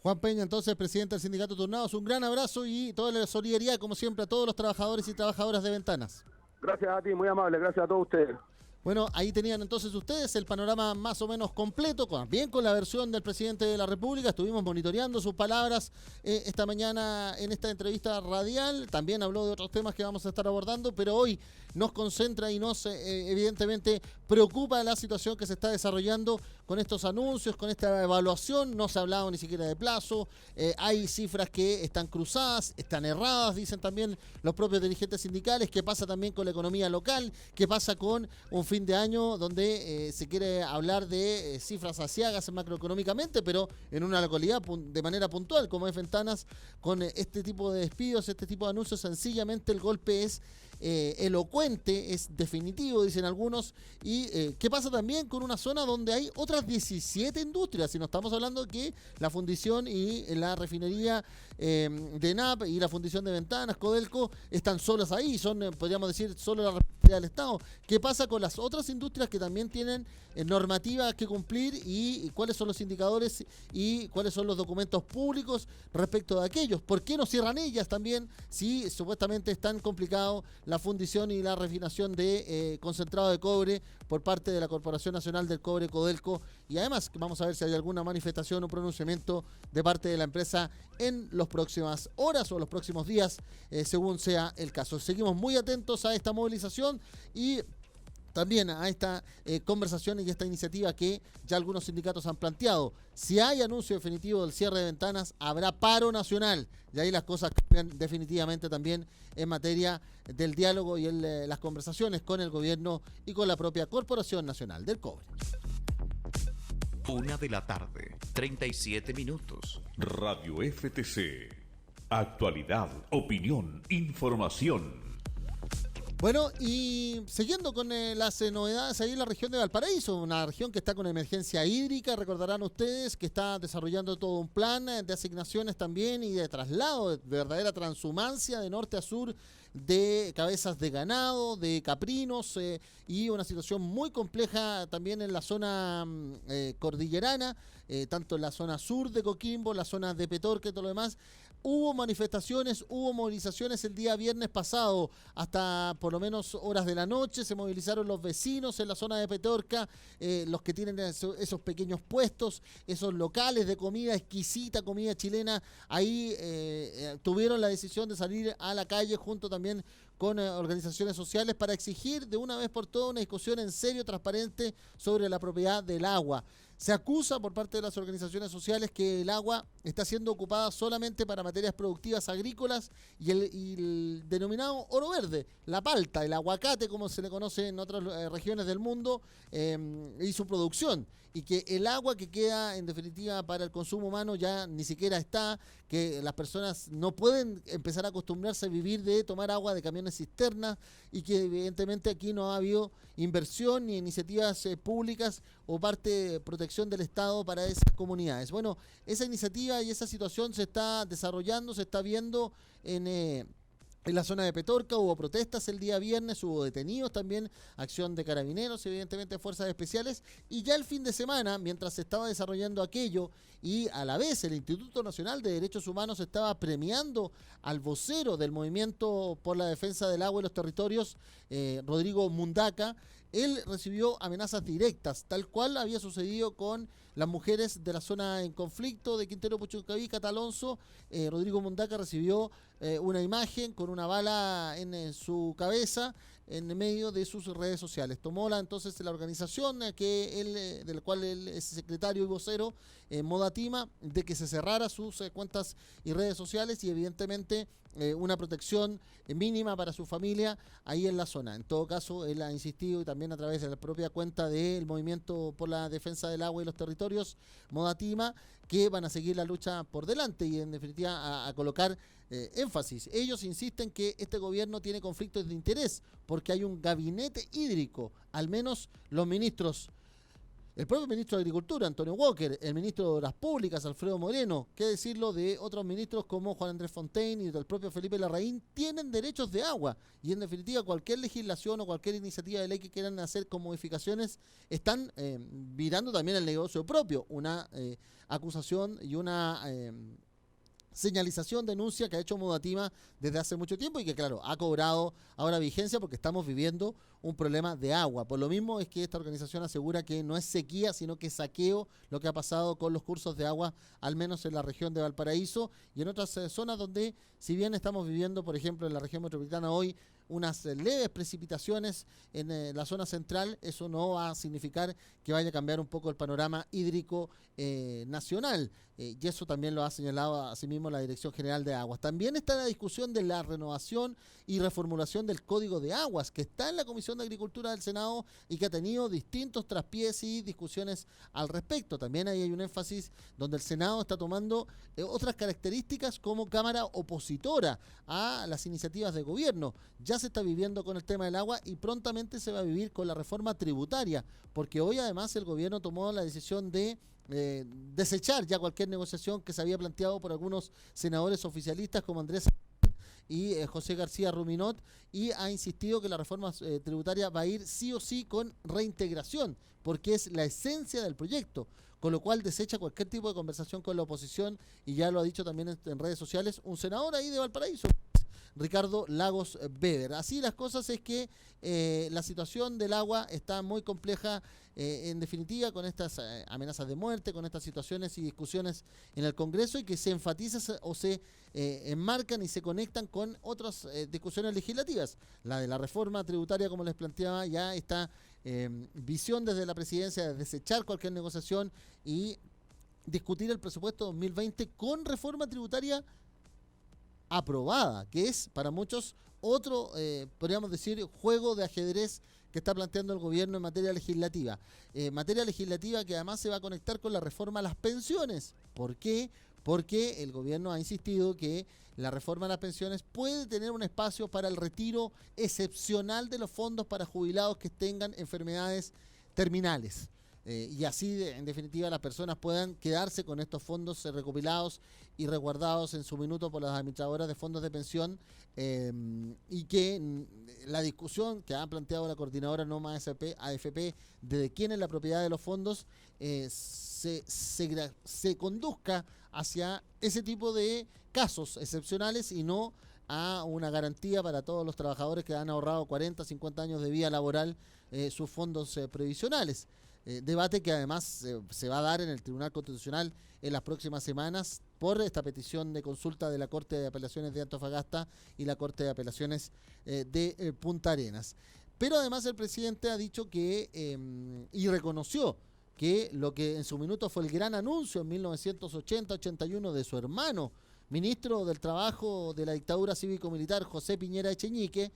Juan Peña, entonces, presidente del sindicato Turnados, un gran abrazo y toda la solidaridad, como siempre, a todos los trabajadores y trabajadoras de Ventanas. Gracias a ti, muy amable, gracias a todos ustedes. Bueno, ahí tenían entonces ustedes el panorama más o menos completo, bien con la versión del presidente de la República. Estuvimos monitoreando sus palabras esta mañana en esta entrevista radial. También habló de otros temas que vamos a estar abordando, pero hoy nos concentra y nos evidentemente preocupa la situación que se está desarrollando con estos anuncios, con esta evaluación. No se ha hablado ni siquiera de plazo. Hay cifras que están cruzadas, están erradas, dicen también los propios dirigentes sindicales. ¿Qué pasa también con la economía local? ¿Qué pasa con un fin de año donde se quiere hablar de cifras aciagas macroeconómicamente, pero en una localidad de manera puntual, como es Ventanas, con este tipo de despidos, este tipo de anuncios? Sencillamente el golpe es elocuente, es definitivo, dicen algunos. Y ¿qué pasa también con una zona donde hay otras 17 industrias? Y no estamos hablando que la fundición y la refinería de NAP y la fundición de Ventanas, Codelco, están solas ahí, son, podríamos decir, solo la responsabilidad del Estado. ¿Qué pasa con las otras industrias que también tienen normativas que cumplir y cuáles son los indicadores y cuáles son los documentos públicos respecto de aquellos? ¿Por qué no cierran ellas también si supuestamente es tan complicado la fundición y la refinación de concentrado de cobre por parte de la Corporación Nacional del Cobre, Codelco? Y además vamos a ver si hay alguna manifestación o pronunciamiento de parte de la empresa en las próximas horas o los próximos días, según sea el caso. Seguimos muy atentos a esta movilización y también a esta conversación y esta iniciativa que ya algunos sindicatos han planteado. Si hay anuncio definitivo del cierre de Ventanas, habrá paro nacional. Y ahí las cosas cambian definitivamente también en materia del diálogo y las conversaciones con el gobierno y con la propia Corporación Nacional del Cobre. 1:37 p.m. Radio FTC. Actualidad, opinión, información. Bueno, y siguiendo con las novedades ahí en la región de Valparaíso, una región que está con emergencia hídrica, recordarán ustedes que está desarrollando todo un plan de asignaciones también y de traslado, de verdadera transhumancia de norte a sur de cabezas de ganado, de caprinos y una situación muy compleja también en la zona cordillerana, tanto en la zona sur de Coquimbo, la zona de Petorca y todo lo demás. Hubo manifestaciones, hubo movilizaciones el día viernes pasado, hasta por lo menos horas de la noche, se movilizaron los vecinos en la zona de Petorca, los que tienen esos pequeños puestos, esos locales de comida, exquisita comida chilena, ahí tuvieron la decisión de salir a la calle junto también con organizaciones sociales para exigir de una vez por todas una discusión en serio, transparente sobre la propiedad del agua. Se acusa por parte de las organizaciones sociales que el agua está siendo ocupada solamente para materias productivas agrícolas y el denominado oro verde, la palta, el aguacate como se le conoce en otras regiones del mundo, y su producción. Y que el agua que queda en definitiva para el consumo humano ya ni siquiera está, que las personas no pueden empezar a acostumbrarse a vivir de tomar agua de camiones cisternas y que evidentemente aquí no ha habido inversión ni iniciativas públicas o parte de protección del Estado para esas comunidades. Bueno, esa iniciativa y esa situación se está desarrollando, se está viendo en En la zona de Petorca hubo protestas el día viernes, hubo detenidos también, acción de carabineros, evidentemente fuerzas especiales, y ya el fin de semana, mientras se estaba desarrollando aquello, y a la vez el Instituto Nacional de Derechos Humanos estaba premiando al vocero del Movimiento por la Defensa del Agua y los Territorios, Rodrigo Mundaca. Él recibió amenazas directas, tal cual había sucedido con las mujeres de la zona en conflicto de Quintero Puchuncaví, Catalonso. Rodrigo Mundaca recibió una imagen con una bala en su cabeza en medio de sus redes sociales. Tomó entonces la organización del cual él es secretario y vocero, Modatima, de que se cerrara sus cuentas y redes sociales y evidentemente una protección mínima para su familia ahí en la zona. En todo caso, él ha insistido y también a través de la propia cuenta del Movimiento por la Defensa del Agua y los Territorios, Modatima, que van a seguir la lucha por delante y en definitiva a colocar énfasis. Ellos insisten que este gobierno tiene conflictos de interés porque hay un gabinete hídrico, al menos los ministros. El propio ministro de Agricultura, Antonio Walker, el ministro de Obras Públicas, Alfredo Moreno, qué decirlo de otros ministros como Juan Andrés Fontaine y del propio Felipe Larraín, tienen derechos de agua. Y en definitiva, cualquier legislación o cualquier iniciativa de ley que quieran hacer con modificaciones están virando también el negocio propio. Una acusación y una señalización, denuncia que ha hecho Modatima desde hace mucho tiempo y que claro, ha cobrado ahora vigencia porque estamos viviendo un problema de agua. Por lo mismo es que esta organización asegura que no es sequía, sino que saqueo lo que ha pasado con los cursos de agua, al menos en la región de Valparaíso y en otras zonas donde, si bien estamos viviendo, por ejemplo, en la región metropolitana hoy, unas leves precipitaciones en la zona central, eso no va a significar que vaya a cambiar un poco el panorama hídrico nacional. Y eso también lo ha señalado asimismo la Dirección General de Aguas. También está la discusión de la renovación y reformulación del Código de Aguas, que está en la Comisión de Agricultura del Senado y que ha tenido distintos traspiés y discusiones al respecto. También ahí hay un énfasis donde el Senado está tomando otras características como cámara opositora a las iniciativas de gobierno. Ya se está viviendo con el tema del agua y prontamente se va a vivir con la reforma tributaria, porque hoy además el gobierno tomó la decisión de desechar ya cualquier negociación que se había planteado por algunos senadores oficialistas como Andrés y José García Ruminot, y ha insistido que la reforma tributaria va a ir sí o sí con reintegración, porque es la esencia del proyecto, con lo cual desecha cualquier tipo de conversación con la oposición, y ya lo ha dicho también en redes sociales un senador ahí de Valparaíso, Ricardo Lagos Weber. Así las cosas es que la situación del agua está muy compleja, en definitiva, con estas amenazas de muerte, con estas situaciones y discusiones en el Congreso, y que se enfatizan o se enmarcan y se conectan con otras discusiones legislativas. La de la reforma tributaria, como les planteaba, ya está visión desde la presidencia de desechar cualquier negociación y discutir el presupuesto 2020 con reforma tributaria aprobada, que es para muchos otro, podríamos decir, juego de ajedrez que está planteando el gobierno en materia legislativa. Materia legislativa que además se va a conectar con la reforma a las pensiones. ¿Por qué? Porque el gobierno ha insistido que la reforma a las pensiones puede tener un espacio para el retiro excepcional de los fondos para jubilados que tengan enfermedades terminales. Y así, en definitiva, las personas puedan quedarse con estos fondos recopilados y resguardados en su minuto por las administradoras de fondos de pensión, y que la discusión que ha planteado la coordinadora Noma AFP de quién es la propiedad de los fondos se conduzca hacia ese tipo de casos excepcionales y no a una garantía para todos los trabajadores que han ahorrado 40, 50 años de vida laboral sus fondos previsionales. Debate que además se va a dar en el Tribunal Constitucional en las próximas semanas por esta petición de consulta de la Corte de Apelaciones de Antofagasta y la Corte de Apelaciones de Punta Arenas. Pero además el presidente ha dicho que y reconoció que lo que en su minuto fue el gran anuncio en 1980-81 de su hermano, ministro del Trabajo de la dictadura cívico-militar, José Piñera Echeñique,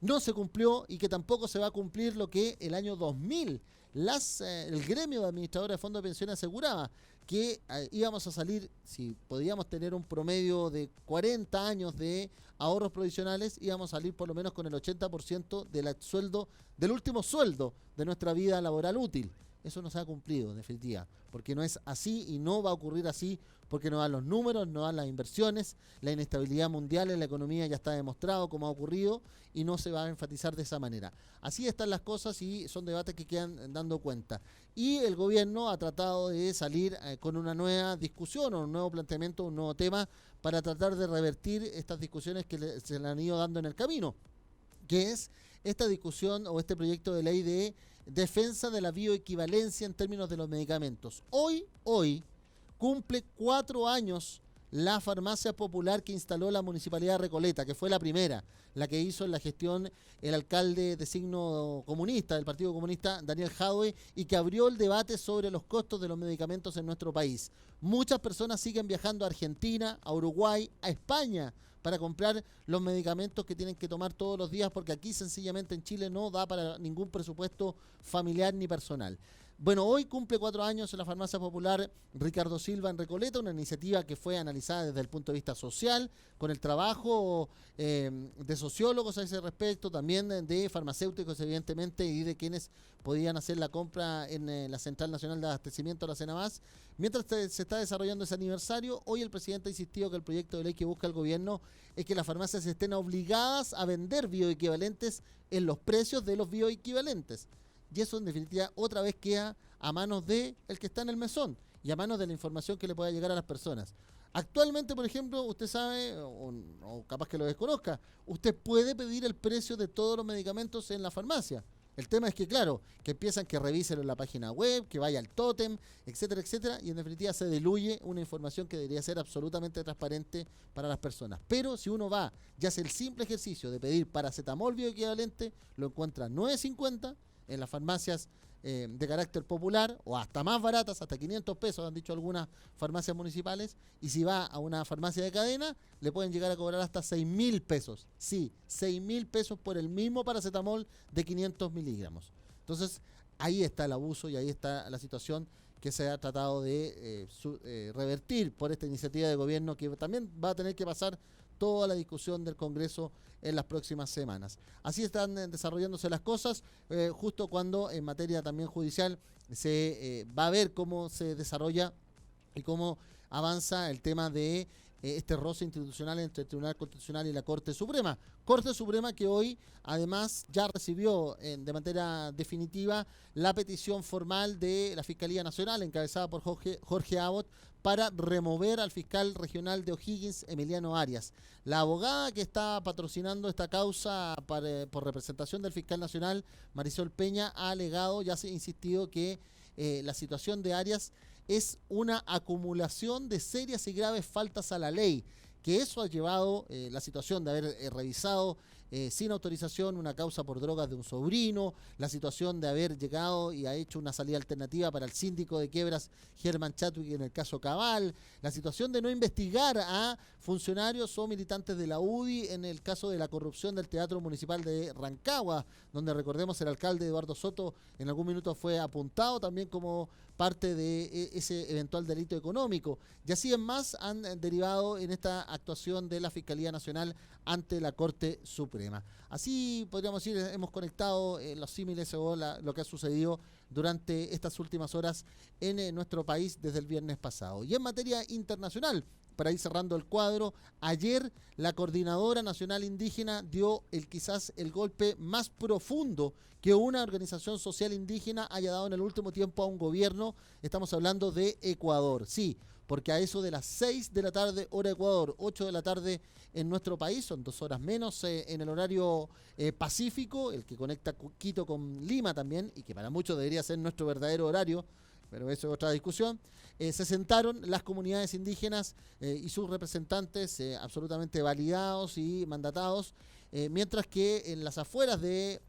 no se cumplió, y que tampoco se va a cumplir lo que el año 2000 el gremio de administradores de fondos de pensiones aseguraba, que íbamos a salir, si podíamos tener un promedio de 40 años de ahorros provisionales, íbamos a salir por lo menos con el 80% del último sueldo de nuestra vida laboral útil. eso no se ha cumplido en definitiva, porque no es así y no va a ocurrir así, porque no dan los números, no dan las inversiones, la inestabilidad mundial en la economía ya está demostrado cómo ha ocurrido y no se va a enfatizar de esa manera. Así están las cosas y son debates que quedan dando cuenta. Y el gobierno ha tratado de salir con una nueva discusión o un nuevo planteamiento, un nuevo tema para tratar de revertir estas discusiones que se le han ido dando en el camino, que es esta discusión o este proyecto de ley de defensa de la bioequivalencia en términos de los medicamentos. Hoy cumple 4 años la farmacia popular que instaló la Municipalidad de Recoleta, que fue la primera, la que hizo en la gestión el alcalde de signo comunista, del Partido Comunista, Daniel Jadwe, y que abrió el debate sobre los costos de los medicamentos en nuestro país. Muchas personas siguen viajando a Argentina, a Uruguay, a España, para comprar los medicamentos que tienen que tomar todos los días, porque aquí sencillamente en Chile no da para ningún presupuesto familiar ni personal. Bueno, hoy cumple 4 años en la farmacia popular Ricardo Silva en Recoleta, una iniciativa que fue analizada desde el punto de vista social, con el trabajo de sociólogos a ese respecto, también de farmacéuticos evidentemente, y de quienes podían hacer la compra en la Central Nacional de Abastecimiento, la CENAMAS. Mientras se está desarrollando ese aniversario, hoy el presidente ha insistido que el proyecto de ley que busca el gobierno es que las farmacias estén obligadas a vender bioequivalentes en los precios de los bioequivalentes. Y eso en definitiva otra vez queda a manos de el que está en el mesón y a manos de la información que le pueda llegar a las personas. Actualmente, por ejemplo, usted sabe, o capaz que lo desconozca, usted puede pedir el precio de todos los medicamentos en la farmacia. El tema es que, claro, que empiezan que revisen en la página web, que vaya al tótem, etcétera, etcétera, y en definitiva se diluye una información que debería ser absolutamente transparente para las personas. Pero si uno va y hace el simple ejercicio de pedir paracetamol bioequivalente, lo encuentra 9.50 en las farmacias de carácter popular, o hasta más baratas, hasta 500 pesos, han dicho algunas farmacias municipales, y si va a una farmacia de cadena, le pueden llegar a cobrar hasta 6.000 pesos. Sí, 6.000 pesos por el mismo paracetamol de 500 miligramos. Entonces, ahí está el abuso y ahí está la situación que se ha tratado de revertir por esta iniciativa de gobierno, que también va a tener que pasar toda la discusión del Congreso en las próximas semanas. Así están desarrollándose las cosas, justo cuando en materia también judicial se va a ver cómo se desarrolla y cómo avanza el tema de este roce institucional entre el Tribunal Constitucional y la Corte Suprema. Corte Suprema que hoy además ya recibió de manera definitiva la petición formal de la Fiscalía Nacional encabezada por Jorge Abbott para remover al fiscal regional de O'Higgins, Emiliano Arias. La abogada que está patrocinando esta causa por representación del fiscal nacional, Marisol Peña, ha alegado, ya se ha insistido que la situación de Arias es una acumulación de serias y graves faltas a la ley, que eso ha llevado la situación de haber revisado sin autorización una causa por drogas de un sobrino, la situación de haber llegado y ha hecho una salida alternativa para el síndico de quiebras Germán Chatwick en el caso Cabal, la situación de no investigar a funcionarios o militantes de la UDI en el caso de la corrupción del Teatro Municipal de Rancagua, donde recordemos el alcalde Eduardo Soto en algún minuto fue apuntado también como parte de ese eventual delito económico. Y así en más han derivado en esta actuación de la Fiscalía Nacional ante la Corte Suprema. Así podríamos decir, hemos conectado los símiles o lo que ha sucedido durante estas últimas horas en nuestro país desde el viernes pasado. Y en materia internacional, para ir cerrando el cuadro, ayer la Coordinadora Nacional Indígena dio quizás el golpe más profundo que una organización social indígena haya dado en el último tiempo a un gobierno. Estamos hablando de Ecuador, sí, porque a eso de las 6 de la tarde, hora Ecuador, 8 de la tarde en nuestro país, son 2 horas menos en el horario pacífico, el que conecta Quito con Lima también, y que para muchos debería ser nuestro verdadero horario, pero eso es otra discusión. Se sentaron las comunidades indígenas y sus representantes absolutamente validados y mandatados, mientras que en las afueras de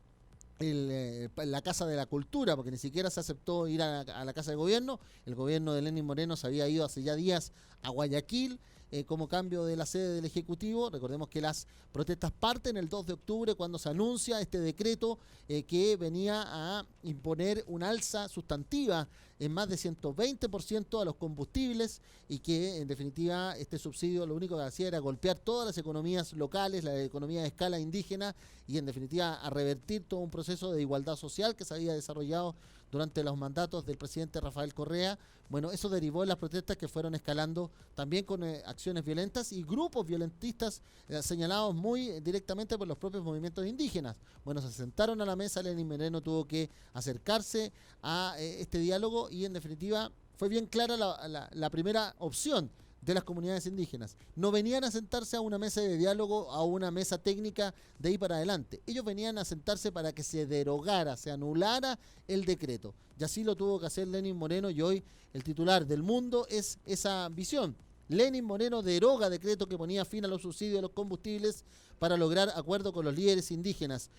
la Casa de la Cultura, porque ni siquiera se aceptó ir a la Casa de Gobierno, el gobierno de Lenín Moreno se había ido hace ya días a Guayaquil como cambio de la sede del Ejecutivo. Recordemos que las protestas parten el 2 de octubre cuando se anuncia este decreto que venía a imponer un alza sustantiva en más de 120% a los combustibles y que en definitiva este subsidio lo único que hacía era golpear todas las economías locales, la economía de escala indígena y en definitiva a revertir todo un proceso de igualdad social que se había desarrollado durante los mandatos del presidente Rafael Correa. Bueno, eso derivó en las protestas que fueron escalando también con acciones violentas y grupos violentistas señalados muy directamente por los propios movimientos indígenas. Bueno, se sentaron a la mesa, Lenín Moreno tuvo que acercarse a este diálogo y en definitiva fue bien clara la primera opción de las comunidades indígenas. No venían a sentarse a una mesa de diálogo, a una mesa técnica de ahí para adelante. Ellos venían a sentarse para que se derogara, se anulara el decreto. Y así lo tuvo que hacer Lenín Moreno y hoy el titular del Mundo es esa visión. Lenín Moreno deroga decreto que ponía fin a los subsidios de los combustibles para lograr acuerdo con los líderes indígenas.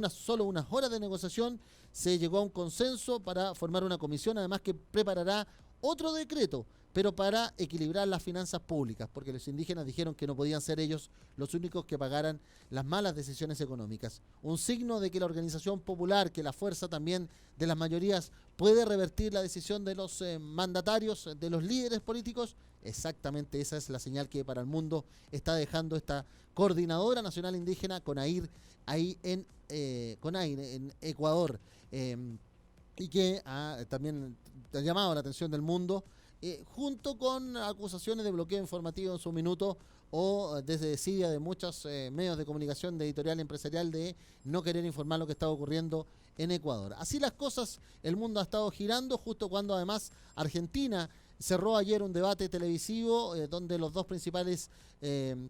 Solo unas horas de negociación se llegó a un consenso para formar una comisión, además que preparará otro decreto, pero para equilibrar las finanzas públicas, porque los indígenas dijeron que no podían ser ellos los únicos que pagaran las malas decisiones económicas. Un signo de que la organización popular, que la fuerza también de las mayorías puede revertir la decisión de los mandatarios, de los líderes políticos. Exactamente esa es la señal que para el mundo está dejando esta Coordinadora Nacional Indígena CONAIR ahí en Ecuador, y que también ha llamado la atención del mundo, junto con acusaciones de bloqueo informativo en su minuto o desde desidia de muchos medios de comunicación de editorial empresarial de no querer informar lo que estaba ocurriendo en Ecuador. Así las cosas, el mundo ha estado girando justo cuando además Argentina cerró ayer un debate televisivo donde los dos principales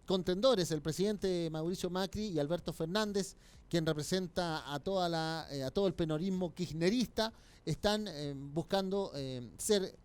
contendores, el presidente Mauricio Macri y Alberto Fernández, quien representa a todo el penorismo kirchnerista, están buscando ser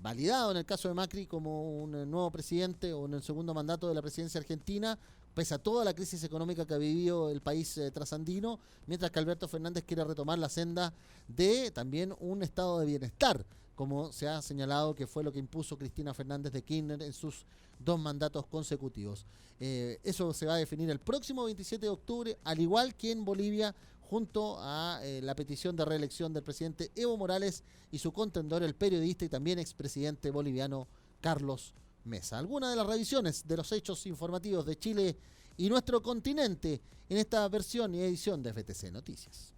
validado en el caso de Macri como un nuevo presidente o en el segundo mandato de la presidencia argentina, pese a toda la crisis económica que ha vivido el país trasandino, mientras que Alberto Fernández quiere retomar la senda de también un estado de bienestar, como se ha señalado que fue lo que impuso Cristina Fernández de Kirchner en sus 2 mandatos consecutivos. Eso se va a definir el próximo 27 de octubre, al igual que en Bolivia, junto a la petición de reelección del presidente Evo Morales y su contendor, el periodista y también expresidente boliviano Carlos Mesa. Algunas de las revisiones de los hechos informativos de Chile y nuestro continente en esta versión y edición de FTC Noticias.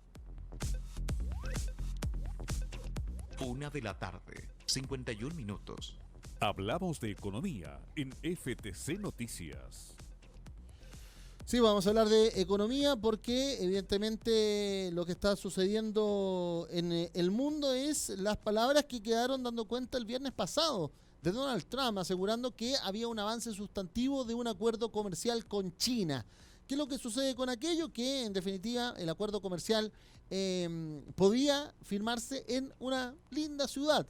1:51 p.m. Hablamos de economía en FTC Noticias. Sí, vamos a hablar de economía porque evidentemente lo que está sucediendo en el mundo es las palabras que quedaron dando cuenta el viernes pasado de Donald Trump, asegurando que había un avance sustantivo de un acuerdo comercial con China. ¿Qué es lo que sucede con aquello? Que en definitiva el acuerdo comercial podía firmarse en una linda ciudad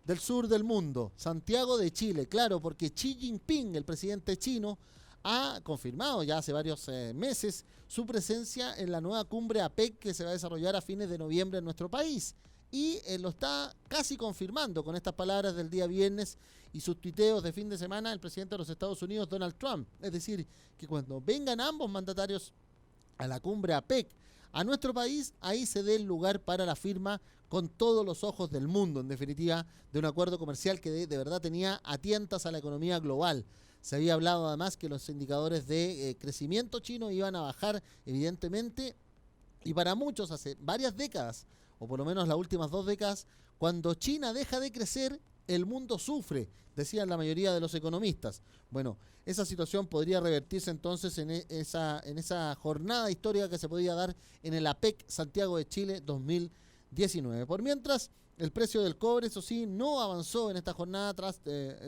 del sur del mundo, Santiago de Chile, claro, porque Xi Jinping, el presidente chino, ha confirmado ya hace varios meses su presencia en la nueva cumbre APEC que se va a desarrollar a fines de noviembre en nuestro país. Y lo está casi confirmando con estas palabras del día viernes y sus tuiteos de fin de semana el presidente de los Estados Unidos, Donald Trump. Es decir, que cuando vengan ambos mandatarios a la cumbre APEC a nuestro país, ahí se dé el lugar para la firma con todos los ojos del mundo, en definitiva, de un acuerdo comercial que de verdad tenía a tientas a la economía global. Se había hablado además que los indicadores de crecimiento chino iban a bajar, evidentemente, y para muchos hace varias décadas, o por lo menos las últimas 2 décadas, cuando China deja de crecer, el mundo sufre, decían la mayoría de los economistas. Bueno, esa situación podría revertirse entonces en esa jornada histórica que se podía dar en el APEC Santiago de Chile 2019. Por mientras, el precio del cobre, eso sí, no avanzó en esta jornada tras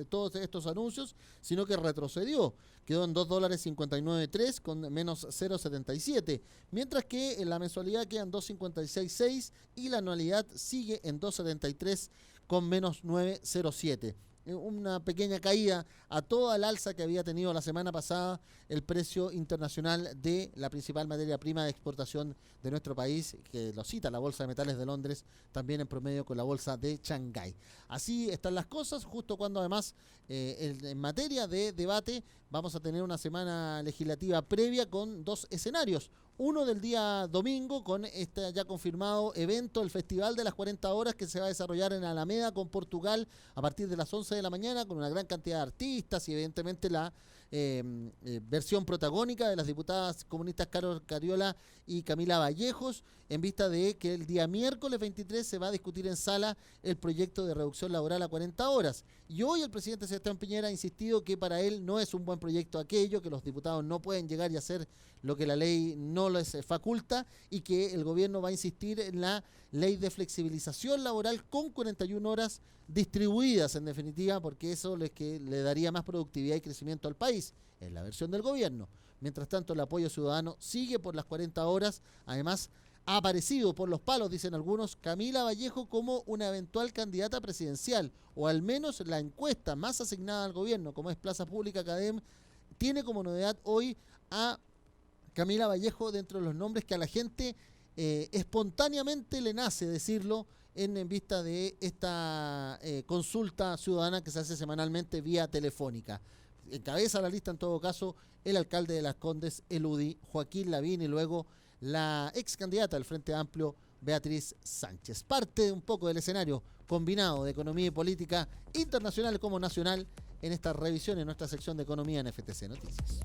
todos estos anuncios, sino que retrocedió. Quedó en $2.59.3 con menos 0.77, mientras que en la mensualidad quedan 2.56.6 y la anualidad sigue en 2.73 con menos 9.07. Una pequeña caída a toda el alza que había tenido la semana pasada el precio internacional de la principal materia prima de exportación de nuestro país, que lo cita la Bolsa de Metales de Londres, también en promedio con la Bolsa de Shanghái. Así están las cosas, justo cuando además en materia de debate vamos a tener una semana legislativa previa con 2 escenarios. Uno del día domingo con este ya confirmado evento, el Festival de las 40 Horas, que se va a desarrollar en Alameda con Portugal a partir de las 11 de la mañana, con una gran cantidad de artistas y evidentemente la versión protagónica de las diputadas comunistas Carol Cariola y Camila Vallejos, en vista de que el día miércoles 23 se va a discutir en sala el proyecto de reducción laboral a 40 horas. Y hoy el presidente Sebastián Piñera ha insistido que para él no es un buen proyecto aquello, que los diputados no pueden llegar y hacer lo que la ley no les faculta, y que el gobierno va a insistir en la ley de flexibilización laboral con 41 horas distribuidas, en definitiva, porque eso es que le daría más productividad y crecimiento al país, en la versión del gobierno. Mientras tanto, el apoyo ciudadano sigue por las 40 horas. Además, ha aparecido por los palos, dicen algunos, Camila Vallejo como una eventual candidata presidencial, o al menos la encuesta más asignada al gobierno, como es Plaza Pública Academ, tiene como novedad hoy a Camila Vallejo dentro de los nombres que a la gente espontáneamente le nace decirlo en vista de esta consulta ciudadana que se hace semanalmente vía telefónica. Encabeza la lista en todo caso el alcalde de Las Condes, el UDI, Joaquín Lavín, y luego la ex candidata del Frente Amplio, Beatriz Sánchez. Parte un poco del escenario combinado de economía y política internacional como nacional en esta revisión en nuestra sección de economía en FTC Noticias.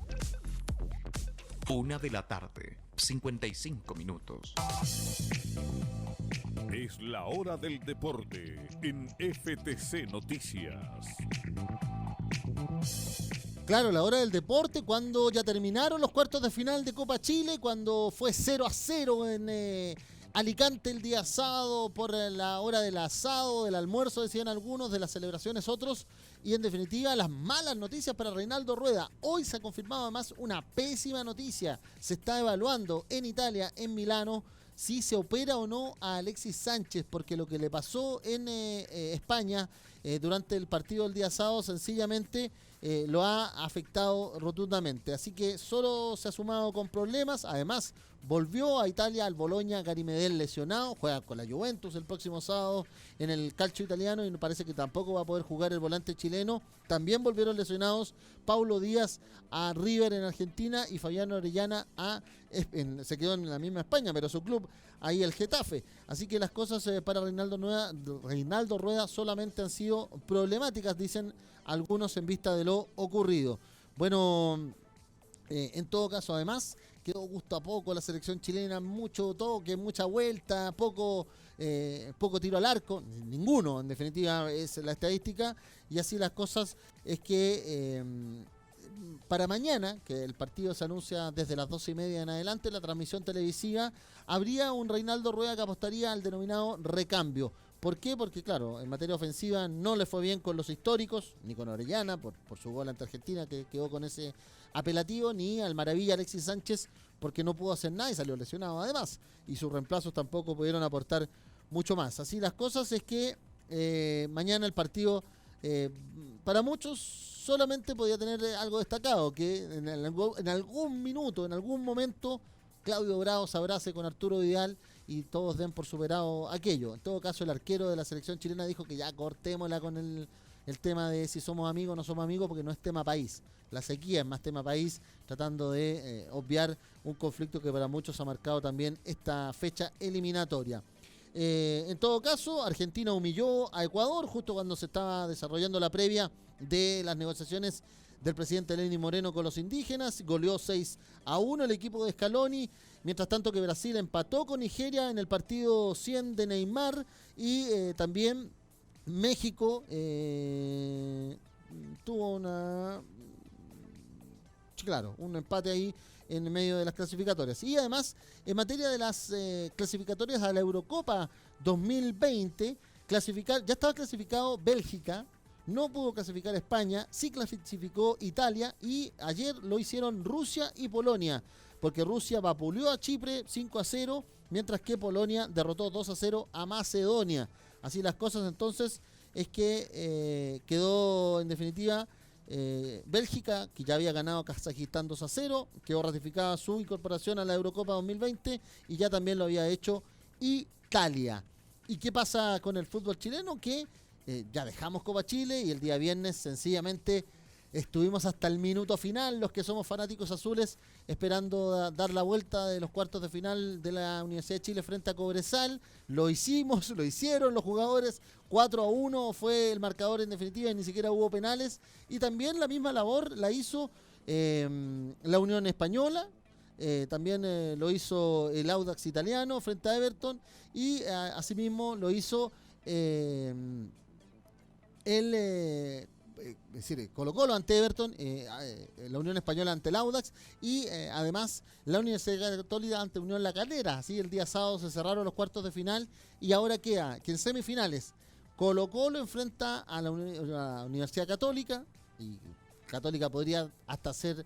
1 de la tarde, 55 minutos. Es la hora del deporte en FTC Noticias. Claro, la hora del deporte, cuando ya terminaron los cuartos de final de Copa Chile, cuando fue 0-0 en Alicante el día sábado, por la hora del asado, del almuerzo, decían algunos, de las celebraciones otros, y en definitiva las malas noticias para Reinaldo Rueda. Hoy se ha confirmado además una pésima noticia. Se está evaluando en Italia, en Milano, si se opera o no a Alexis Sánchez, porque lo que le pasó en España durante el partido del día sábado sencillamente lo ha afectado rotundamente. Así que solo se ha sumado con problemas. Además, volvió a Italia al Bologna Gary Medel lesionado. Juega con la Juventus el próximo sábado en el calcio italiano y parece que tampoco va a poder jugar el volante chileno. También volvieron lesionados Paulo Díaz a River en Argentina y Fabián Orellana se quedó en la misma España, pero su club ahí el Getafe. Así que las cosas para Reinaldo Rueda solamente han sido problemáticas, dicen algunos, en vista de lo ocurrido. Bueno, en todo caso, además, quedó gusto a poco la selección chilena, mucho toque, mucha vuelta, poco tiro al arco, ninguno, en definitiva, es la estadística, y así las cosas es que para mañana, que el partido se anuncia desde las 12:30 en adelante, la transmisión televisiva, habría un Reinaldo Rueda que apostaría al denominado recambio. ¿Por qué? Porque, claro, en materia ofensiva no le fue bien con los históricos, ni con Orellana, por su gol ante Argentina, que quedó con ese apelativo, ni al maravilla Alexis Sánchez, porque no pudo hacer nada y salió lesionado además. Y sus reemplazos tampoco pudieron aportar mucho más. Así las cosas es que mañana el partido, para muchos, solamente podía tener algo destacado, que en algún minuto, en algún momento, Claudio Bravo se abrace con Arturo Vidal y todos den por superado aquello. En todo caso, el arquero de la selección chilena dijo que ya cortémosla con el tema de si somos amigos o no somos amigos, porque no es tema país. La sequía es más tema país, tratando de obviar un conflicto que para muchos ha marcado también esta fecha eliminatoria. En todo caso, Argentina humilló a Ecuador justo cuando se estaba desarrollando la previa de las negociaciones del presidente Lenín Moreno con los indígenas. Goleó 6-1 el equipo de Scaloni, mientras tanto que Brasil empató con Nigeria en el partido 100 de Neymar, y también México tuvo un empate ahí en medio de las clasificatorias. Y además, en materia de las clasificatorias a la Eurocopa 2020, ya estaba clasificado Bélgica, no pudo clasificar España, sí clasificó Italia, y ayer lo hicieron Rusia y Polonia, porque Rusia vapuleó a Chipre 5-0, mientras que Polonia derrotó 2-0 a Macedonia. Así las cosas, entonces, es que quedó en definitiva Bélgica, que ya había ganado Kazajistán 2-0, quedó ratificada su incorporación a la Eurocopa 2020, y ya también lo había hecho Italia. ¿Y qué pasa con el fútbol chileno? Que ya dejamos Copa Chile y el día viernes sencillamente Estuvimos hasta el minuto final, los que somos fanáticos azules, esperando dar la vuelta de los cuartos de final de la Universidad de Chile frente a Cobresal. Lo hicimos, lo hicieron los jugadores. 4-1 fue el marcador en definitiva y ni siquiera hubo penales. Y también la misma labor la hizo la Unión Española. También lo hizo el Audax italiano frente a Everton. Y asimismo lo hizo es decir, Colo-Colo ante Everton, la Unión Española ante el Audax y además la Universidad Católica ante Unión La Calera. Así el día sábado se cerraron los cuartos de final y ahora queda que en semifinales Colo-Colo enfrenta a la Universidad Católica y Católica podría hasta ser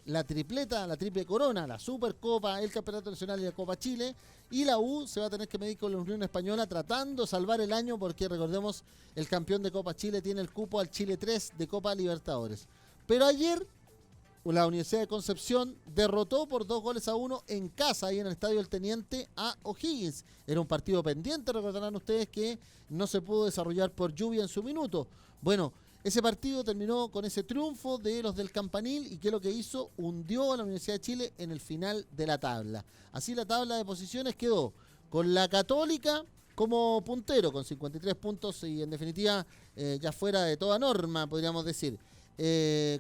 la tripleta, la triple corona, la Supercopa, el Campeonato Nacional y la Copa Chile. Y la U se va a tener que medir con la Unión Española tratando de salvar el año porque recordemos el campeón de Copa Chile tiene el cupo al Chile 3 de Copa Libertadores. Pero ayer la Universidad de Concepción derrotó por 2-1 en casa ahí en el Estadio del Teniente a O'Higgins. Era un partido pendiente, recordarán ustedes que no se pudo desarrollar por lluvia en su minuto. Bueno, ese partido terminó con ese triunfo de los del Campanil y que lo que hizo hundió a la Universidad de Chile en el final de la tabla. Así la tabla de posiciones quedó con la Católica como puntero con 53 puntos y en definitiva ya fuera de toda norma podríamos decir.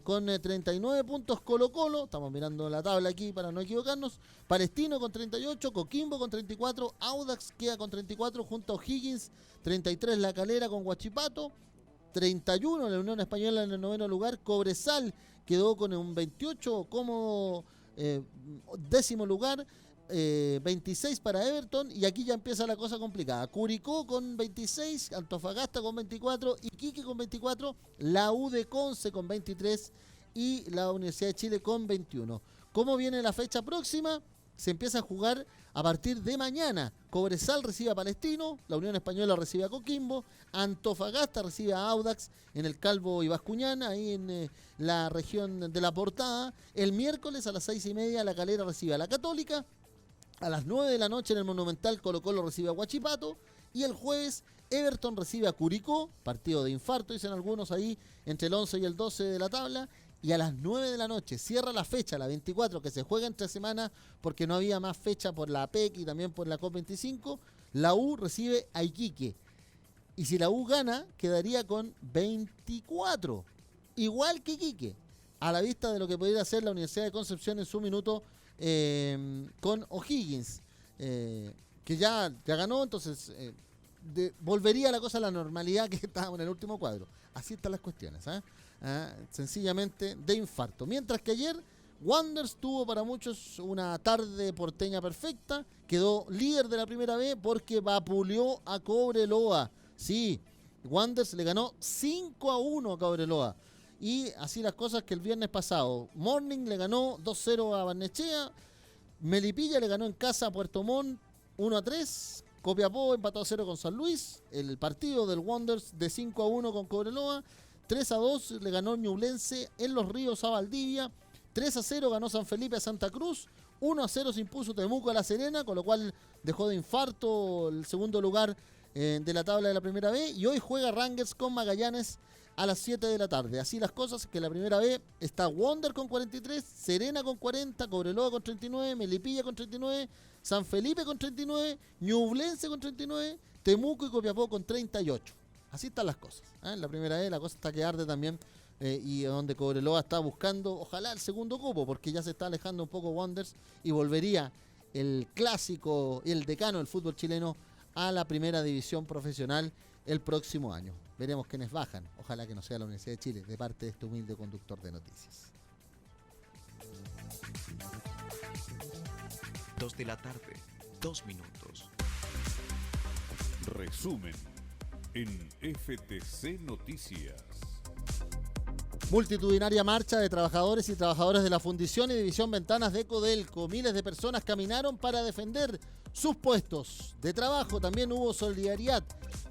Con 39 puntos Colo-Colo, estamos mirando la tabla aquí para no equivocarnos, Palestino con 38, Coquimbo con 34, Audax queda con 34 junto a O'Higgins, 33 La Calera con Huachipato, 31 la Unión Española en el 9º lugar, Cobresal quedó con un 28 como 10º lugar, 26 para Everton y aquí ya empieza la cosa complicada. Curicó con 26, Antofagasta con 24, Iquique con 24, la U de Conce con 23 y la Universidad de Chile con 21. ¿Cómo viene la fecha próxima? Se empieza a jugar a partir de mañana. Cobresal recibe a Palestino, la Unión Española recibe a Coquimbo, Antofagasta recibe a Audax en el Calvo y Bascuñán, ahí en la región de La Portada. El miércoles a las 6:30 La Calera recibe a la Católica. A las 9 de la noche en el Monumental Colo-Colo recibe a Huachipato. Y el jueves Everton recibe a Curicó, partido de infarto, dicen algunos ahí, entre el 11 y el 12 de la tabla. Y a las 9 de la noche cierra la fecha, la 24, que se juega entre semana porque no había más fecha por la APEC y también por la COP25. La U recibe a Iquique. Y si la U gana, quedaría con 24. Igual que Iquique. A la vista de lo que podría hacer la Universidad de Concepción en su minuto con O'Higgins, que ya ganó, entonces volvería la cosa a la normalidad que estábamos en el último cuadro. Así están las cuestiones, sencillamente de infarto. Mientras que ayer Wanderers tuvo para muchos una tarde porteña perfecta, quedó líder de la primera B porque vapuleó a Cobreloa. Sí, Wanderers le ganó 5-1 a Cobreloa. Y así las cosas que el viernes pasado. Morning le ganó 2-0 a Barnechea. Melipilla le ganó en casa a Puerto Montt 1-3. Copiapó empató a 0 con San Luis. El partido del Wanderers de 5-1 con Cobreloa. 3-2 le ganó Ñublense en Los Ríos a Valdivia. 3-0 ganó San Felipe a Santa Cruz. 1-0 se impuso Temuco a La Serena, con lo cual dejó de infarto el segundo lugar de la tabla de la primera B. Y hoy juega Rangers con Magallanes a las 7 de la tarde. Así las cosas, que la primera B está Wander con 43, Serena con 40, Cobreloa con 39, Melipilla con 39, San Felipe con 39, Ñublense con 39, Temuco y Copiapó con 38. Así están las cosas. En la primera B la cosa está que arde también y donde Cobreloa está buscando, ojalá, el segundo cupo, porque ya se está alejando un poco Wanderers y volvería el clásico y el decano del fútbol chileno a la primera división profesional el próximo año. Veremos quiénes bajan. Ojalá que no sea la Universidad de Chile, de parte de este humilde conductor de noticias. 2 de la tarde, 2 minutos. Resumen en FTC Noticias. Multitudinaria marcha de trabajadores y trabajadoras de la Fundición y División Ventanas de Codelco. Miles de personas caminaron para defender sus puestos de trabajo. También hubo solidaridad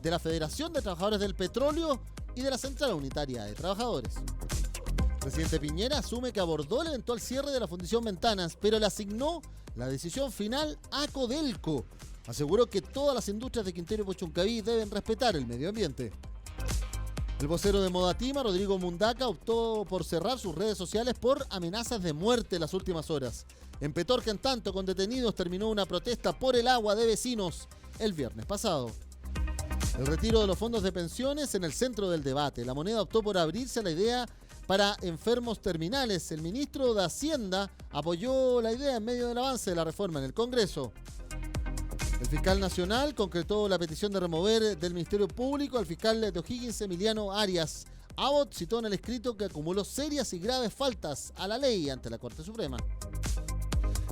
de la Federación de Trabajadores del Petróleo y de la Central Unitaria de Trabajadores. El presidente Piñera asume que abordó el eventual cierre de la Fundición Ventanas, pero le asignó la decisión final a Codelco. Aseguró que todas las industrias de Quintero y Puchuncaví deben respetar el medio ambiente. El vocero de Modatima, Rodrigo Mundaca, optó por cerrar sus redes sociales por amenazas de muerte en las últimas horas. En Petorca, en tanto, con detenidos, terminó una protesta por el agua de vecinos el viernes pasado. El retiro de los fondos de pensiones en el centro del debate. La Moneda optó por abrirse a la idea para enfermos terminales. El ministro de Hacienda apoyó la idea en medio del avance de la reforma en el Congreso. El fiscal nacional concretó la petición de remover del Ministerio Público al fiscal de O'Higgins, Emiliano Arias. Abbott citó en el escrito que acumuló serias y graves faltas a la ley ante la Corte Suprema.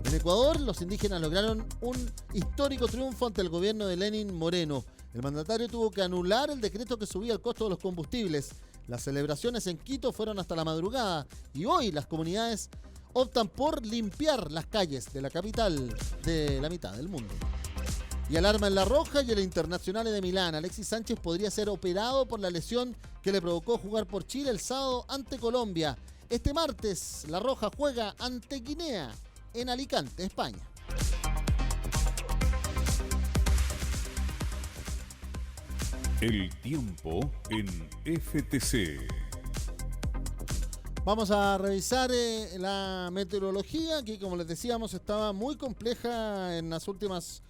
En Ecuador, los indígenas lograron un histórico triunfo ante el gobierno de Lenín Moreno. El mandatario tuvo que anular el decreto que subía el costo de los combustibles. Las celebraciones en Quito fueron hasta la madrugada y hoy las comunidades optan por limpiar las calles de la capital de la mitad del mundo. Y alarma en La Roja y el Internazionale de Milán. Alexis Sánchez podría ser operado por la lesión que le provocó jugar por Chile el sábado ante Colombia. Este martes, La Roja juega ante Guinea en Alicante, España. El tiempo en FTC. Vamos a revisar la meteorología, que como les decíamos estaba muy compleja en las últimas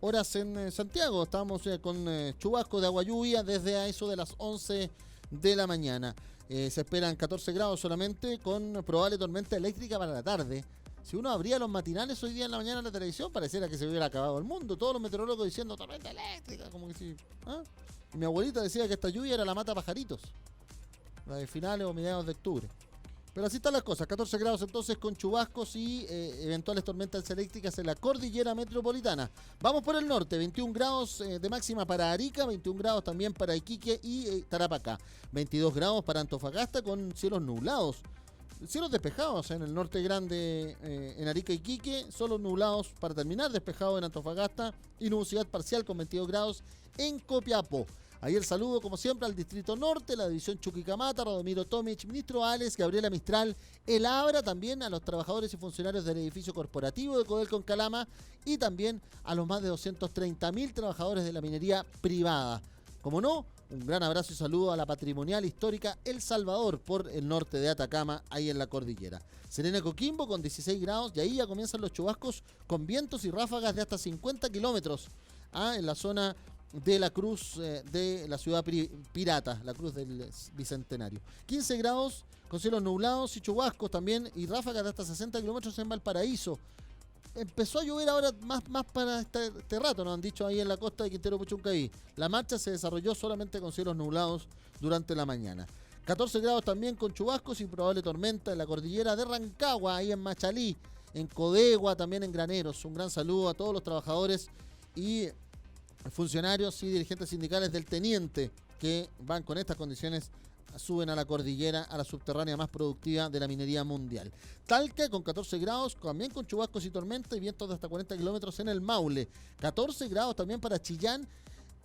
horas en Santiago. Estábamos con chubascos de agua lluvia desde a eso de las 11 de la mañana. Se esperan 14 grados solamente, con probable tormenta eléctrica para la tarde. Si uno abría los matinales hoy día en la mañana en la televisión, pareciera que se hubiera acabado el mundo. Todos los meteorólogos diciendo tormenta eléctrica, como que sí. ¿Ah? Y mi abuelita decía que esta lluvia era la mata pajaritos, la de finales o mediados de octubre. Pero así están las cosas, 14 grados entonces con chubascos y eventuales tormentas eléctricas en la cordillera metropolitana. Vamos por el norte, 21 grados de máxima para Arica, 21 grados también para Iquique y Tarapacá, 22 grados para Antofagasta con cielos nublados. Cielos despejados en el norte grande, en Arica y Iquique, solo nublados para terminar, despejados en Antofagasta y nubosidad parcial con 22 grados en Copiapó. Ahí el saludo, como siempre, al Distrito Norte, la División Chuquicamata, Radomiro Tomic, Ministro Ales, Gabriela Mistral, El Abra, también a los trabajadores y funcionarios del edificio corporativo de Codelco en Calama y también a los más de 230.000 trabajadores de la minería privada. Como no, un gran abrazo y saludo a la patrimonial histórica El Salvador por el norte de Atacama, ahí en la cordillera. Serena Coquimbo con 16 grados y ahí ya comienzan los chubascos con vientos y ráfagas de hasta 50 kilómetros en la zona de la cruz de la ciudad pirata, la cruz del Bicentenario. 15 grados con cielos nublados y chubascos también y ráfagas de hasta 60 kilómetros en Valparaíso. Empezó a llover ahora más para este rato, nos han dicho ahí en la costa de Quintero Puchuncaví. La marcha se desarrolló solamente con cielos nublados durante la mañana. 14 grados también con chubascos y probable tormenta en la cordillera de Rancagua, ahí en Machalí, en Codegua, también en Graneros. Un gran saludo a todos los trabajadores y funcionarios y dirigentes sindicales del Teniente que van con estas condiciones, suben a la cordillera, a la subterránea más productiva de la minería mundial. Talca con 14 grados, también con chubascos y tormenta y vientos de hasta 40 kilómetros en el Maule. 14 grados también para Chillán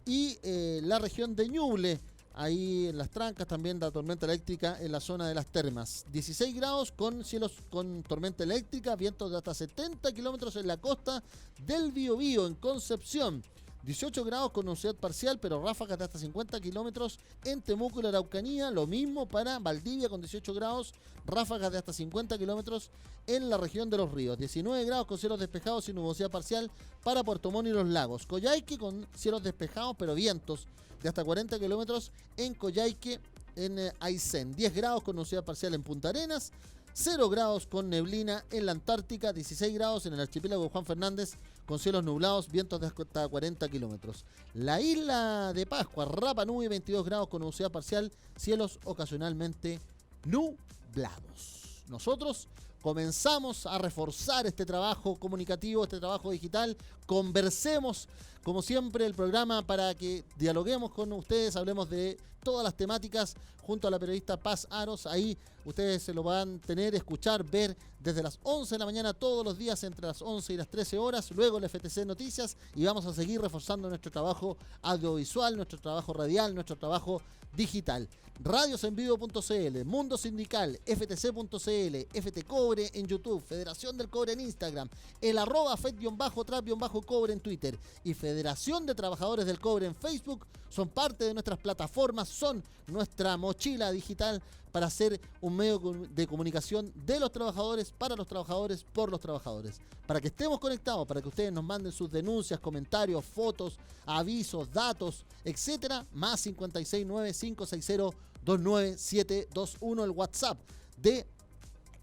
y la región de Ñuble. Ahí en Las Trancas también da tormenta eléctrica en la zona de las termas. 16 grados con cielos con tormenta eléctrica, vientos de hasta 70 kilómetros en la costa del Biobío, en Concepción. 18 grados con nubosidad parcial, pero ráfagas de hasta 50 kilómetros en Temuco y la Araucanía. Lo mismo para Valdivia con 18 grados, ráfagas de hasta 50 kilómetros en la región de Los Ríos. 19 grados con cielos despejados y nubosidad parcial para Puerto Montt y Los Lagos. Coyhaique con cielos despejados, pero vientos de hasta 40 kilómetros en Coyhaique, en Aysén. 10 grados con nubosidad parcial en Punta Arenas. 0 grados con neblina en la Antártica, 16 grados en el archipiélago de Juan Fernández con cielos nublados, vientos de hasta 40 kilómetros. La isla de Pascua, Rapa Nui, 22 grados con nubosidad parcial, cielos ocasionalmente nublados. Nosotros comenzamos a reforzar este trabajo comunicativo, este trabajo digital. Conversemos, como siempre, el programa para que dialoguemos con ustedes, hablemos de todas las temáticas junto a la periodista Paz Aros. Ahí ustedes se lo van a tener, escuchar, ver desde las 11 de la mañana todos los días entre las 11 y las 13 horas. Luego el FTC Noticias y vamos a seguir reforzando nuestro trabajo audiovisual, nuestro trabajo radial, nuestro trabajo digital. Radiosenvivo.cl, Mundo Sindical, FTC.cl, FT Cobre en YouTube, Federación del Cobre en Instagram, el @FED_TRAP_Cobre en Twitter y Federación de Trabajadores del Cobre en Facebook son parte de nuestras plataformas, son nuestra mochila digital para hacer un medio de comunicación de los trabajadores, para los trabajadores, por los trabajadores. Para que estemos conectados, para que ustedes nos manden sus denuncias, comentarios, fotos, avisos, datos, etcétera, más 569-560-29721, el WhatsApp de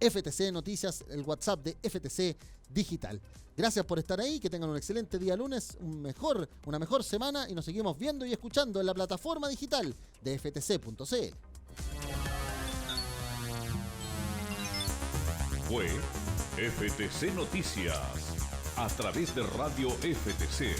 FTC Noticias, el WhatsApp de FTC Digital. Gracias por estar ahí, que tengan un excelente día lunes, una mejor semana y nos seguimos viendo y escuchando en la plataforma digital de FTC.cl. Fue FTC Noticias, a través de Radio FTC.